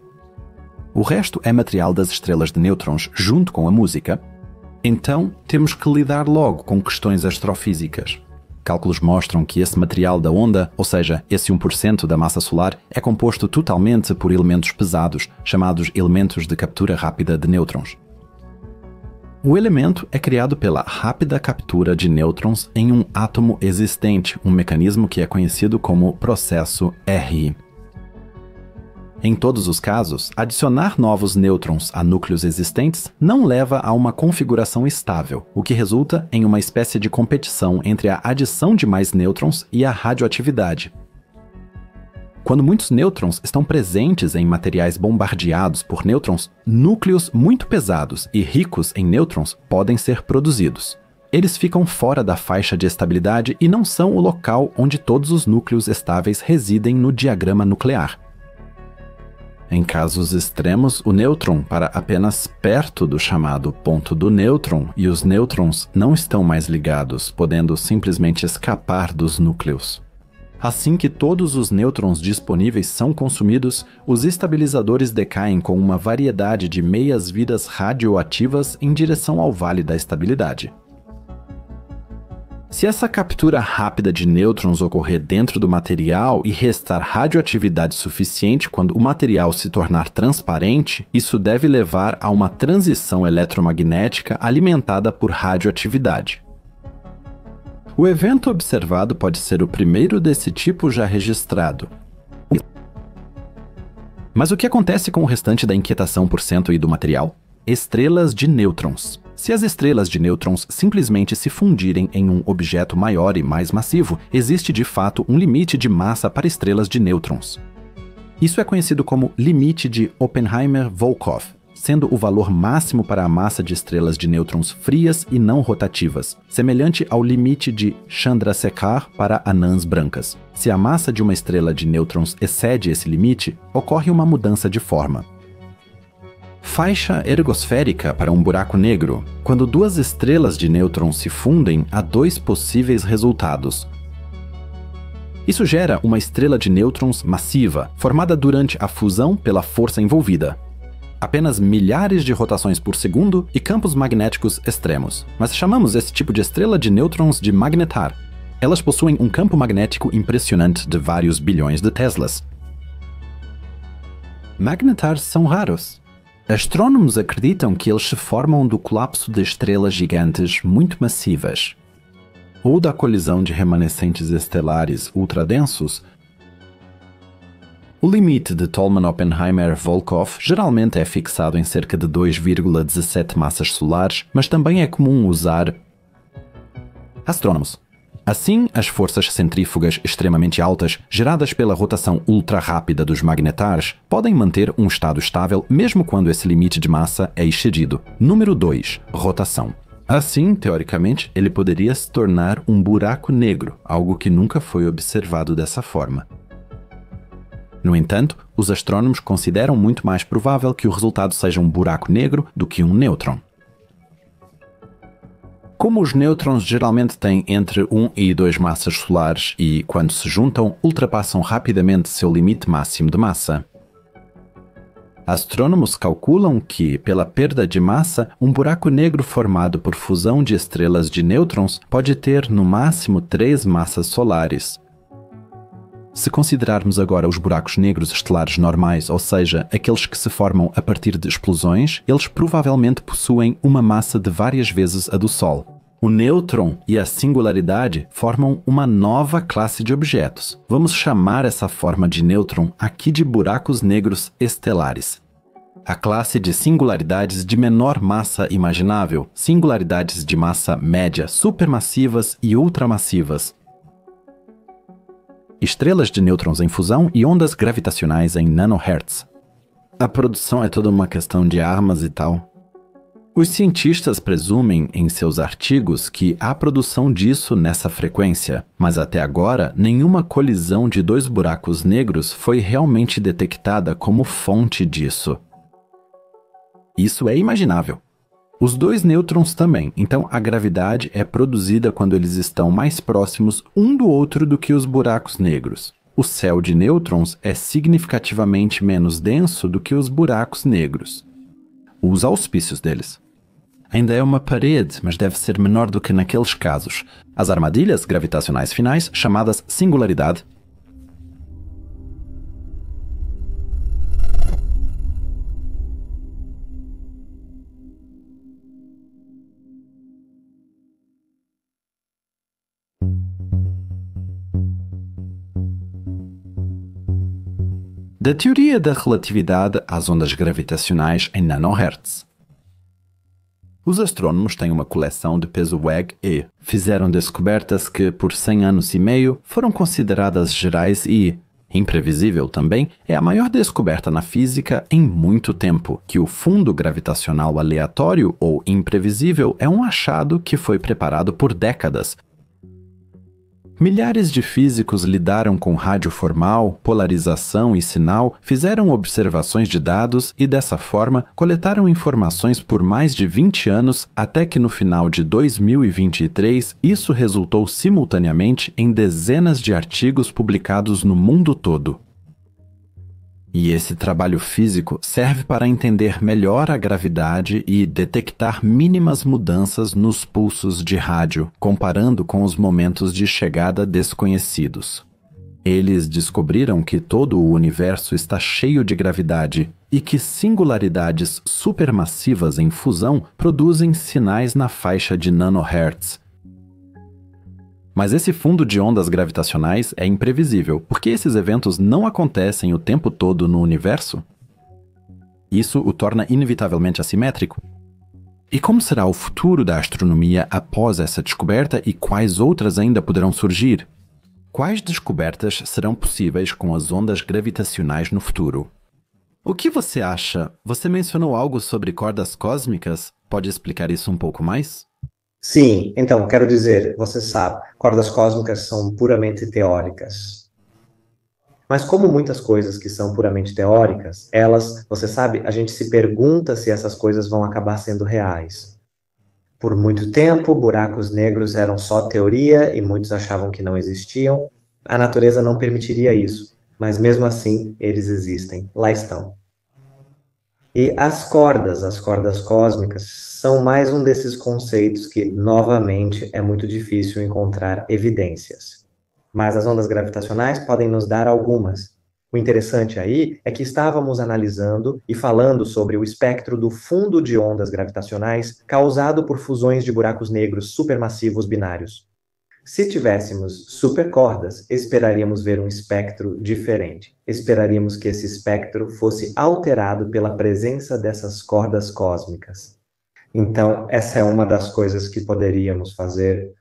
O resto é material das estrelas de nêutrons junto com a música. Então, temos que lidar logo com questões astrofísicas. Cálculos mostram que esse material da onda, ou seja, esse 1% da massa solar, é composto totalmente por elementos pesados, chamados elementos de captura rápida de nêutrons. O elemento é criado pela rápida captura de nêutrons em um átomo existente, um mecanismo que é conhecido como processo RI. Em todos os casos, adicionar novos nêutrons a núcleos existentes não leva a uma configuração estável, o que resulta em uma espécie de competição entre a adição de mais nêutrons e a radioatividade. Quando muitos nêutrons estão presentes em materiais bombardeados por nêutrons, núcleos muito pesados e ricos em nêutrons podem ser produzidos. Eles ficam fora da faixa de estabilidade e não são o local onde todos os núcleos estáveis residem no diagrama nuclear. Em casos extremos, o nêutron para apenas perto do chamado ponto do nêutron e os nêutrons não estão mais ligados, podendo simplesmente escapar dos núcleos. Assim que todos os nêutrons disponíveis são consumidos, os estabilizadores decaem com uma variedade de meias-vidas radioativas em direção ao vale da estabilidade. Se essa captura rápida de nêutrons ocorrer dentro do material e restar radioatividade suficiente quando o material se tornar transparente, isso deve levar a uma transição eletromagnética alimentada por radioatividade. O evento observado pode ser o primeiro desse tipo já registrado. Mas o que acontece com o restante da inquietação por cento e do material? Estrelas de nêutrons. Se as estrelas de nêutrons simplesmente se fundirem em um objeto maior e mais massivo, existe de fato um limite de massa para estrelas de nêutrons. Isso é conhecido como limite de Oppenheimer-Volkoff, sendo o valor máximo para a massa de estrelas de nêutrons frias e não rotativas, semelhante ao limite de Chandrasekhar para anãs brancas. Se a massa de uma estrela de nêutrons excede esse limite, ocorre uma mudança de forma. Faixa ergosférica para um buraco negro. Quando duas estrelas de nêutrons se fundem, há dois possíveis resultados. Isso gera uma estrela de nêutrons massiva, formada durante a fusão pela força envolvida. Apenas milhares de rotações por segundo e campos magnéticos extremos. Mas chamamos esse tipo de estrela de nêutrons de magnetar. Elas possuem um campo magnético impressionante de vários bilhões de teslas. Magnetars são raros. Astrônomos acreditam que eles se formam do colapso de estrelas gigantes muito massivas, ou da colisão de remanescentes estelares ultradensos. O limite de Tolman-Oppenheimer-Volkoff geralmente é fixado em cerca de 2,17 massas solares, mas também é comum usar astrônomos. Assim, as forças centrífugas extremamente altas, geradas pela rotação ultra-rápida dos magnetars, podem manter um estado estável mesmo quando esse limite de massa é excedido. Número 2. Rotação. Assim, teoricamente, ele poderia se tornar um buraco negro, algo que nunca foi observado dessa forma. No entanto, os astrônomos consideram muito mais provável que o resultado seja um buraco negro do que um nêutron. Como os nêutrons geralmente têm entre 1 e 2 massas solares e, quando se juntam, ultrapassam rapidamente seu limite máximo de massa, astrônomos calculam que, pela perda de massa, um buraco negro formado por fusão de estrelas de nêutrons pode ter, no máximo, 3 massas solares. Se considerarmos agora os buracos negros estelares normais, ou seja, aqueles que se formam a partir de explosões, eles provavelmente possuem uma massa de várias vezes a do Sol. O nêutron e a singularidade formam uma nova classe de objetos. Vamos chamar essa forma de nêutron aqui de buracos negros estelares. A classe de singularidades de menor massa imaginável, singularidades de massa média, supermassivas e ultramassivas. Estrelas de nêutrons em fusão e ondas gravitacionais em nanohertz. A produção é toda uma questão de armas e tal. Os cientistas presumem em seus artigos que há produção disso nessa frequência, mas até agora nenhuma colisão de 2 buracos negros foi realmente detectada como fonte disso. Isso é imaginável. Os 2 nêutrons também, então a gravidade é produzida quando eles estão mais próximos um do outro do que os buracos negros. O céu de nêutrons é significativamente menos denso do que os buracos negros. Os auspícios deles. Ainda é uma parede, mas deve ser menor do que naqueles casos. As armadilhas gravitacionais finais, chamadas singularidade, da teoria da relatividade às ondas gravitacionais em nanohertz. Os astrônomos têm uma coleção de peso WEG-E. Fizeram descobertas que, por 100 anos e meio, foram consideradas gerais e, imprevisível também, é a maior descoberta na física em muito tempo, que o fundo gravitacional aleatório ou imprevisível é um achado que foi preparado por décadas. Milhares de físicos lidaram com rádio formal, polarização e sinal, fizeram observações de dados e, dessa forma, coletaram informações por mais de 20 anos até que no final de 2023 isso resultou simultaneamente em dezenas de artigos publicados no mundo todo. E esse trabalho físico serve para entender melhor a gravidade e detectar mínimas mudanças nos pulsos de rádio, comparando com os momentos de chegada desconhecidos. Eles descobriram que todo o universo está cheio de gravidade e que singularidades supermassivas em fusão produzem sinais na faixa de nanohertz. Mas esse fundo de ondas gravitacionais é imprevisível, porque esses eventos não acontecem o tempo todo no universo. Isso o torna inevitavelmente assimétrico. E como será o futuro da astronomia após essa descoberta e quais outras ainda poderão surgir? Quais descobertas serão possíveis com as ondas gravitacionais no futuro? O que você acha? Você mencionou algo sobre cordas cósmicas? Pode explicar isso um pouco mais? Sim, então, quero dizer, você sabe, cordas cósmicas são puramente teóricas. Mas como muitas coisas que são puramente teóricas, você sabe, a gente se pergunta se essas coisas vão acabar sendo reais. Por muito tempo, buracos negros eram só teoria e muitos achavam que não existiam. A natureza não permitiria isso, mas mesmo assim, eles existem, lá estão. E as cordas cósmicas, são mais um desses conceitos que, novamente, é muito difícil encontrar evidências. Mas as ondas gravitacionais podem nos dar algumas. O interessante aí é que estávamos analisando e falando sobre o espectro do fundo de ondas gravitacionais causado por fusões de buracos negros supermassivos binários. Se tivéssemos supercordas, esperaríamos ver um espectro diferente. Esperaríamos que esse espectro fosse alterado pela presença dessas cordas cósmicas. Então, essa é uma das coisas que poderíamos fazer.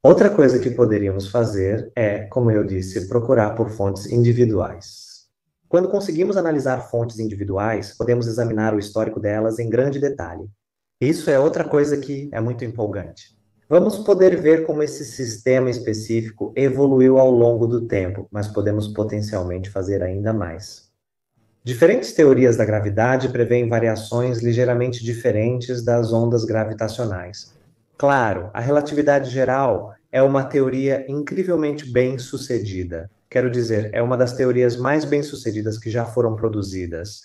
Outra coisa que poderíamos fazer é, como eu disse, procurar por fontes individuais. Quando conseguimos analisar fontes individuais, podemos examinar o histórico delas em grande detalhe. Isso é outra coisa que é muito empolgante. Vamos poder ver como esse sistema específico evoluiu ao longo do tempo, mas podemos potencialmente fazer ainda mais. Diferentes teorias da gravidade prevêem variações ligeiramente diferentes das ondas gravitacionais. Claro, a relatividade geral é uma teoria incrivelmente bem-sucedida. Quero dizer, é uma das teorias mais bem-sucedidas que já foram produzidas.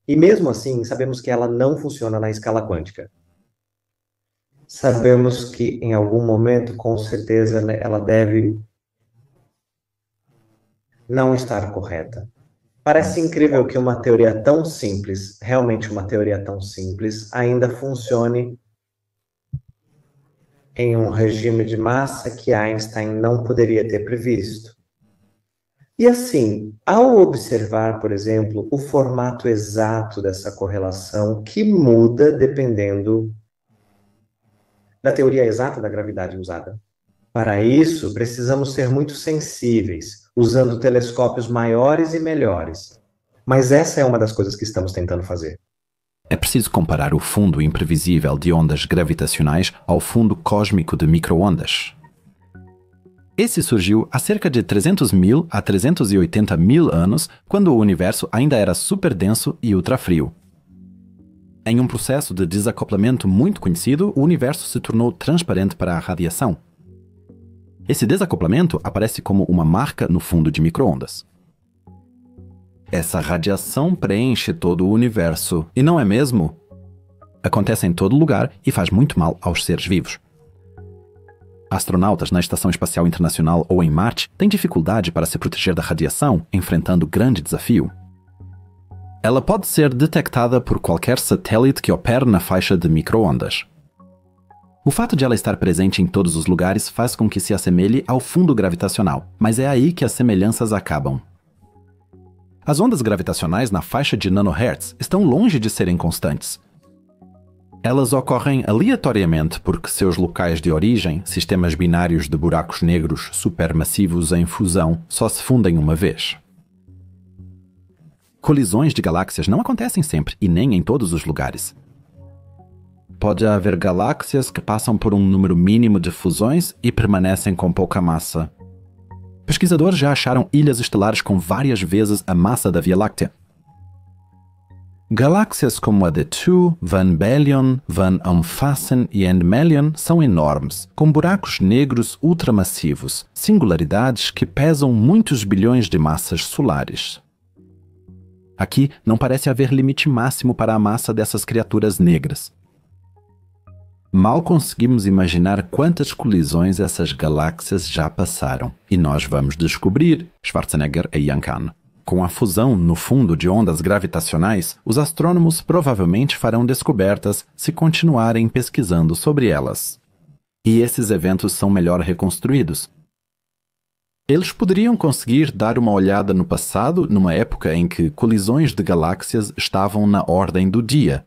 E mesmo assim, sabemos que ela não funciona na escala quântica. Sabemos que em algum momento, com certeza, ela deve não estar correta. Parece incrível que uma teoria tão simples, realmente uma teoria tão simples, ainda funcione em um regime de massa que Einstein não poderia ter previsto. E assim, ao observar, por exemplo, o formato exato dessa correlação, que muda dependendo da teoria exata da gravidade usada. Para isso, precisamos ser muito sensíveis, usando telescópios maiores e melhores. Mas essa é uma das coisas que estamos tentando fazer. É preciso comparar o fundo imprevisível de ondas gravitacionais ao fundo cósmico de microondas. Esse surgiu há cerca de 300.000 a 380.000 anos, quando o universo ainda era superdenso e ultrafrio. Em um processo de desacoplamento muito conhecido, o universo se tornou transparente para a radiação. Esse desacoplamento aparece como uma marca no fundo de microondas. Essa radiação preenche todo o universo, e não é mesmo? Acontece em todo lugar e faz muito mal aos seres vivos. Astronautas na Estação Espacial Internacional ou em Marte têm dificuldade para se proteger da radiação, enfrentando grande desafio. Ela pode ser detectada por qualquer satélite que opere na faixa de microondas. O fato de ela estar presente em todos os lugares faz com que se assemelhe ao fundo gravitacional, mas é aí que as semelhanças acabam. As ondas gravitacionais na faixa de nanohertz estão longe de serem constantes. Elas ocorrem aleatoriamente porque seus locais de origem, sistemas binários de buracos negros supermassivos em fusão, só se fundem uma vez. Colisões de galáxias não acontecem sempre e nem em todos os lugares. Pode haver galáxias que passam por um número mínimo de fusões e permanecem com pouca massa. Pesquisadores já acharam ilhas estelares com várias vezes a massa da Via Láctea. Galáxias como a de Two, Van Balion, Van Alphen e Endmelion são enormes, com buracos negros ultramassivos, singularidades que pesam muitos bilhões de massas solares. Aqui não parece haver limite máximo para a massa dessas criaturas negras. Mal conseguimos imaginar quantas colisões essas galáxias já passaram, e nós vamos descobrir, Schwarzenegger e Ian Kahn. Com a fusão no fundo de ondas gravitacionais, os astrônomos provavelmente farão descobertas se continuarem pesquisando sobre elas. E esses eventos são melhor reconstruídos. Eles poderiam conseguir dar uma olhada no passado, numa época em que colisões de galáxias estavam na ordem do dia.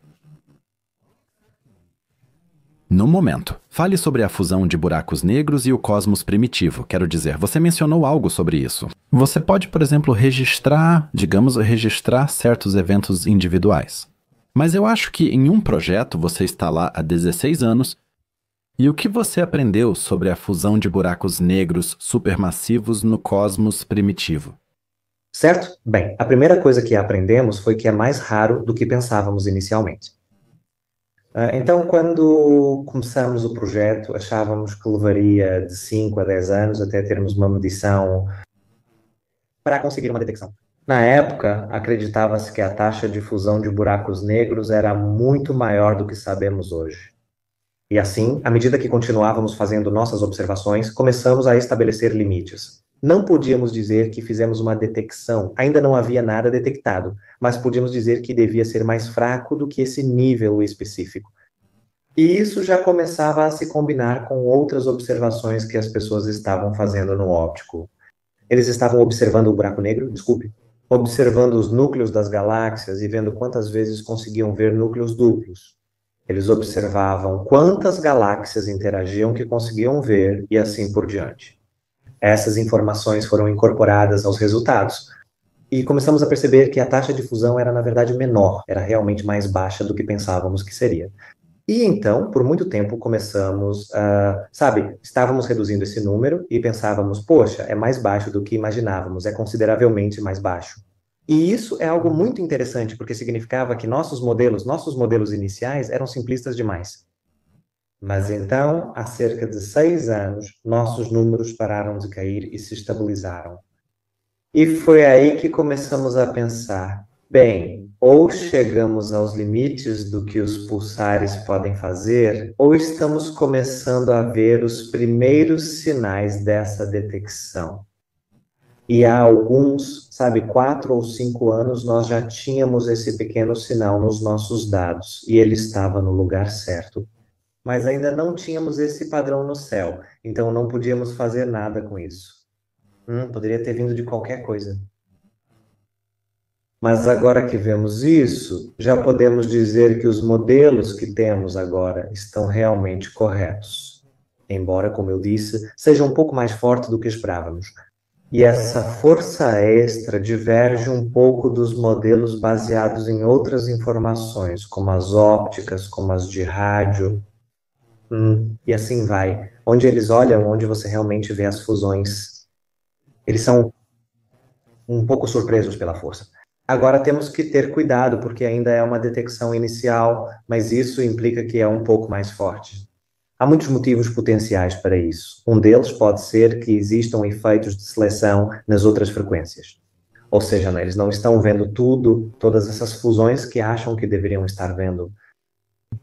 No momento, fale sobre a fusão de buracos negros e o cosmos primitivo. Quero dizer, você mencionou algo sobre isso. Você pode, por exemplo, registrar certos eventos individuais. Mas eu acho que em um projeto você está lá há 16 anos e o que você aprendeu sobre a fusão de buracos negros supermassivos no cosmos primitivo? Certo? Bem, a primeira coisa que aprendemos foi que é mais raro do que pensávamos inicialmente. Então, quando começamos o projeto, achávamos que levaria de 5 a 10 anos até termos uma medição para conseguir uma detecção. Na época, acreditava-se que a taxa de fusão de buracos negros era muito maior do que sabemos hoje. E assim, à medida que continuávamos fazendo nossas observações, começamos a estabelecer limites. Não podíamos dizer que fizemos uma detecção, ainda não havia nada detectado, mas podíamos dizer que devia ser mais fraco do que esse nível específico. E isso já começava a se combinar com outras observações que as pessoas estavam fazendo no óptico. Eles estavam observando o buraco negro, observando os núcleos das galáxias e vendo quantas vezes conseguiam ver núcleos duplos. Eles observavam quantas galáxias interagiam que conseguiam ver e assim por diante. Essas informações foram incorporadas aos resultados e começamos a perceber que a taxa de fusão era, na verdade, menor, era realmente mais baixa do que pensávamos que seria. E então, por muito tempo, começamos estávamos reduzindo esse número e pensávamos, poxa, é mais baixo do que imaginávamos, é consideravelmente mais baixo. E isso é algo muito interessante, porque significava que nossos modelos iniciais eram simplistas demais. Mas então, há cerca de 6 anos, nossos números pararam de cair e se estabilizaram. E foi aí que começamos a pensar, bem, ou chegamos aos limites do que os pulsares podem fazer, ou estamos começando a ver os primeiros sinais dessa detecção. E há alguns, 4 ou 5 anos, nós já tínhamos esse pequeno sinal nos nossos dados, e ele estava no lugar certo. Mas ainda não tínhamos esse padrão no céu, então não podíamos fazer nada com isso. Poderia ter vindo de qualquer coisa. Mas agora que vemos isso, já podemos dizer que os modelos que temos agora estão realmente corretos. Embora, como eu disse, seja um pouco mais forte do que esperávamos. E essa força extra diverge um pouco dos modelos baseados em outras informações, como as ópticas, como as de rádio, e assim vai. Onde eles olham, onde você realmente vê as fusões. Eles são um pouco surpresos pela força. Agora temos que ter cuidado, porque ainda é uma detecção inicial, mas isso implica que é um pouco mais forte. Há muitos motivos potenciais para isso. Um deles pode ser que existam efeitos de seleção nas outras frequências. Ou seja, eles não estão vendo todas essas fusões que acham que deveriam estar vendo.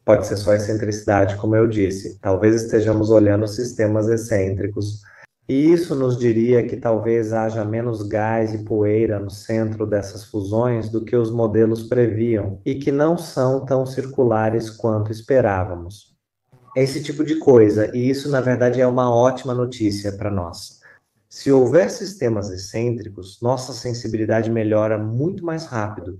Pode ser só excentricidade, como eu disse. Talvez estejamos olhando sistemas excêntricos. E isso nos diria que talvez haja menos gás e poeira no centro dessas fusões do que os modelos previam, e que não são tão circulares quanto esperávamos. É esse tipo de coisa, e isso, na verdade, é uma ótima notícia para nós. Se houver sistemas excêntricos, nossa sensibilidade melhora muito mais rápido.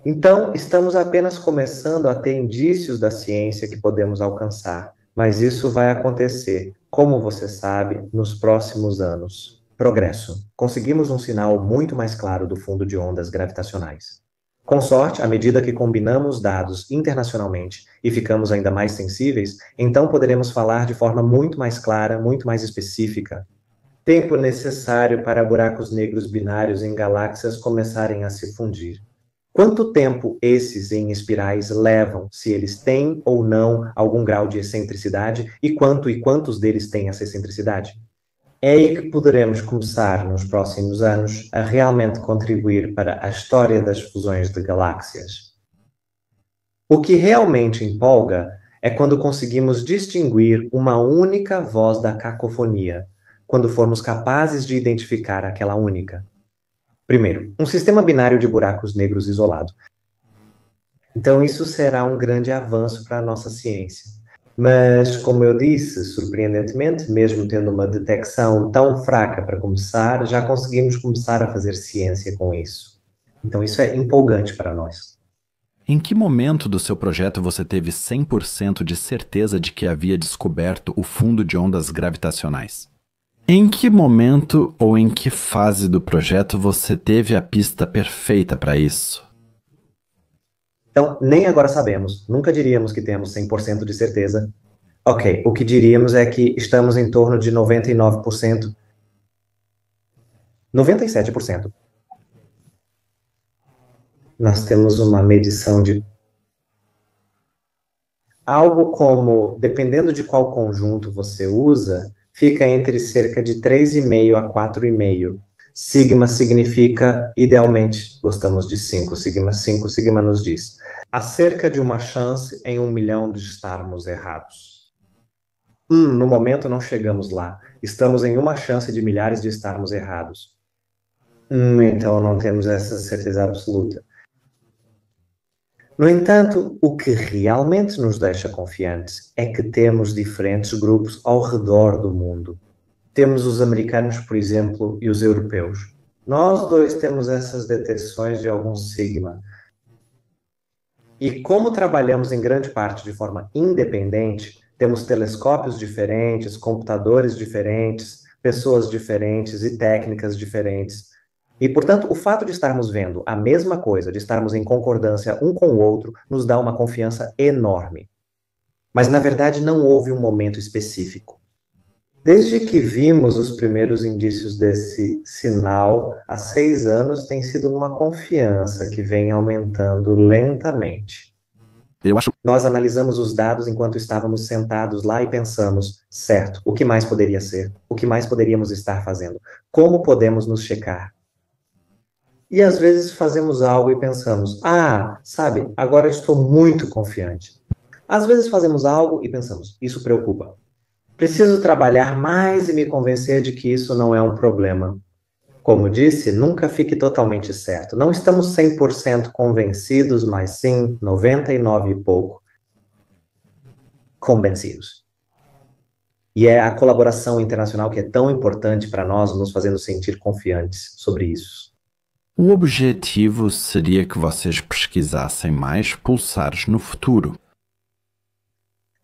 Então, estamos apenas começando a ter indícios da ciência que podemos alcançar, mas isso vai acontecer, como você sabe, nos próximos anos. Progresso. Conseguimos um sinal muito mais claro do fundo de ondas gravitacionais. Com sorte, à medida que combinamos dados internacionalmente e ficamos ainda mais sensíveis, então poderemos falar de forma muito mais clara, muito mais específica. Tempo necessário para buracos negros binários em galáxias começarem a se fundir. Quanto tempo esses em espirais levam, se eles têm ou não algum grau de excentricidade, e quantos deles têm essa excentricidade? É aí que poderemos começar, nos próximos anos, a realmente contribuir para a história das fusões de galáxias. O que realmente empolga é quando conseguimos distinguir uma única voz da cacofonia, quando formos capazes de identificar aquela única. Primeiro, um sistema binário de buracos negros isolado. Então, isso será um grande avanço para a nossa ciência. Mas, como eu disse, surpreendentemente, mesmo tendo uma detecção tão fraca para começar, já conseguimos começar a fazer ciência com isso. Então, isso é empolgante para nós. Em que momento do seu projeto você teve 100% de certeza de que havia descoberto o fundo de ondas gravitacionais? Em que momento ou em que fase do projeto você teve a pista perfeita para isso? Então, nem agora sabemos. Nunca diríamos que temos 100% de certeza. Ok, o que diríamos é que estamos em torno de 99%. 97%. Nós temos uma medição de algo como, dependendo de qual conjunto você usa, fica entre cerca de 3,5 a 4,5. Sigma significa, idealmente, gostamos de 5. Sigma 5, sigma nos diz, há cerca de uma chance em 1 milhão de estarmos errados. No momento não chegamos lá. Estamos em uma chance de milhares de estarmos errados. Então não temos essa certeza absoluta. No entanto, o que realmente nos deixa confiantes é que temos diferentes grupos ao redor do mundo. Temos os americanos, por exemplo, e os europeus. Nós dois temos essas detecções de algum sigma. E como trabalhamos em grande parte de forma independente, temos telescópios diferentes, computadores diferentes, pessoas diferentes e técnicas diferentes. E, portanto, o fato de estarmos vendo a mesma coisa, de estarmos em concordância um com o outro, nos dá uma confiança enorme. Mas, na verdade, não houve um momento específico. Desde que vimos os primeiros indícios desse sinal, há 6 anos, tem sido uma confiança que vem aumentando lentamente. Nós analisamos os dados enquanto estávamos sentados lá e pensamos, certo, o que mais poderia ser? O que mais poderíamos estar fazendo? Como podemos nos checar? E às vezes fazemos algo e pensamos, sabe, agora estou muito confiante. Às vezes fazemos algo e pensamos, isso preocupa. Preciso trabalhar mais e me convencer de que isso não é um problema. Como disse, nunca fique totalmente certo. Não estamos 100% convencidos, mas sim 99 e pouco convencidos. E é a colaboração internacional que é tão importante para nós, nos fazendo sentir confiantes sobre isso. O objetivo seria que vocês pesquisassem mais pulsares no futuro.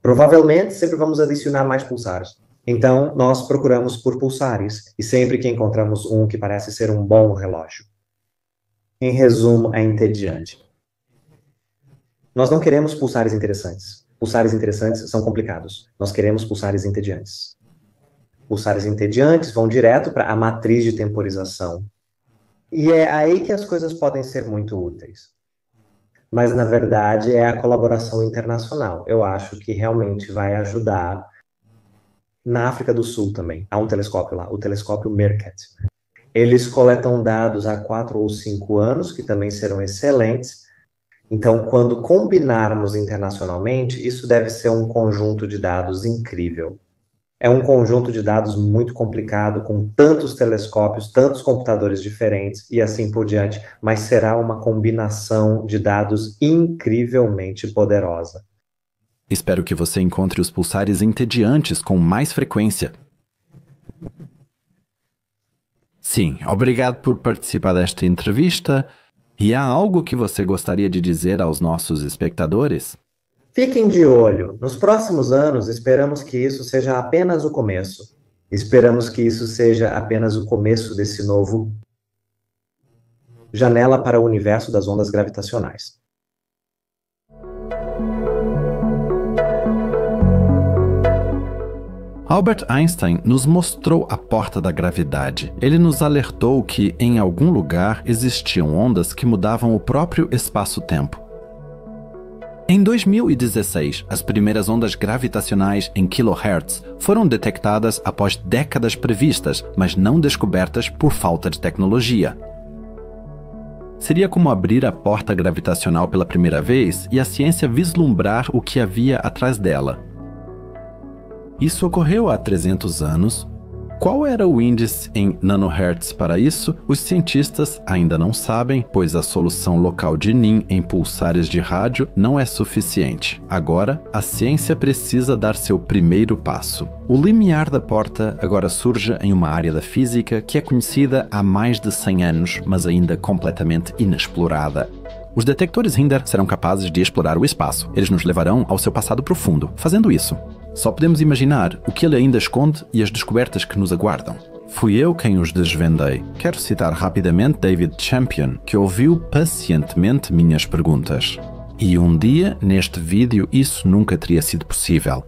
Provavelmente sempre vamos adicionar mais pulsares. Então, nós procuramos por pulsares, e sempre que encontramos um que parece ser um bom relógio. Em resumo, é entediante. Nós não queremos pulsares interessantes. Pulsares interessantes são complicados. Nós queremos pulsares entediantes. Pulsares entediantes vão direto para a matriz de temporização. E é aí que as coisas podem ser muito úteis. Mas, na verdade, é a colaboração internacional. Eu acho que realmente vai ajudar. Na África do Sul também, há um telescópio lá, o telescópio Meerkat. Eles coletam dados há 4 ou 5 anos, que também serão excelentes. Então, quando combinarmos internacionalmente, isso deve ser um conjunto de dados incrível. É um conjunto de dados muito complicado, com tantos telescópios, tantos computadores diferentes e assim por diante, mas será uma combinação de dados incrivelmente poderosa. Espero que você encontre os pulsares entediantes com mais frequência. Sim, obrigado por participar desta entrevista. E há algo que você gostaria de dizer aos nossos espectadores? Fiquem de olho. Nos próximos anos, esperamos que isso seja apenas o começo. Esperamos que isso seja apenas o começo desse novo janela para o universo das ondas gravitacionais. Albert Einstein nos mostrou a porta da gravidade. Ele nos alertou que, em algum lugar, existiam ondas que mudavam o próprio espaço-tempo. Em 2016, as primeiras ondas gravitacionais em kHz foram detectadas após décadas previstas, mas não descobertas por falta de tecnologia. Seria como abrir a porta gravitacional pela primeira vez e a ciência vislumbrar o que havia atrás dela. Isso ocorreu há 300 anos. Qual era o índice em nanohertz para isso? Os cientistas ainda não sabem, pois a solução local de NIM em pulsares de rádio não é suficiente. Agora, a ciência precisa dar seu primeiro passo. O limiar da porta agora surge em uma área da física que é conhecida há mais de 100 anos, mas ainda completamente inexplorada. Os detectores Hinder serão capazes de explorar o espaço. Eles nos levarão ao seu passado profundo. Fazendo isso, só podemos imaginar o que ele ainda esconde e as descobertas que nos aguardam. Fui eu quem os desvendei. Quero citar rapidamente David Champion, que ouviu pacientemente minhas perguntas. E um dia, neste vídeo, isso nunca teria sido possível.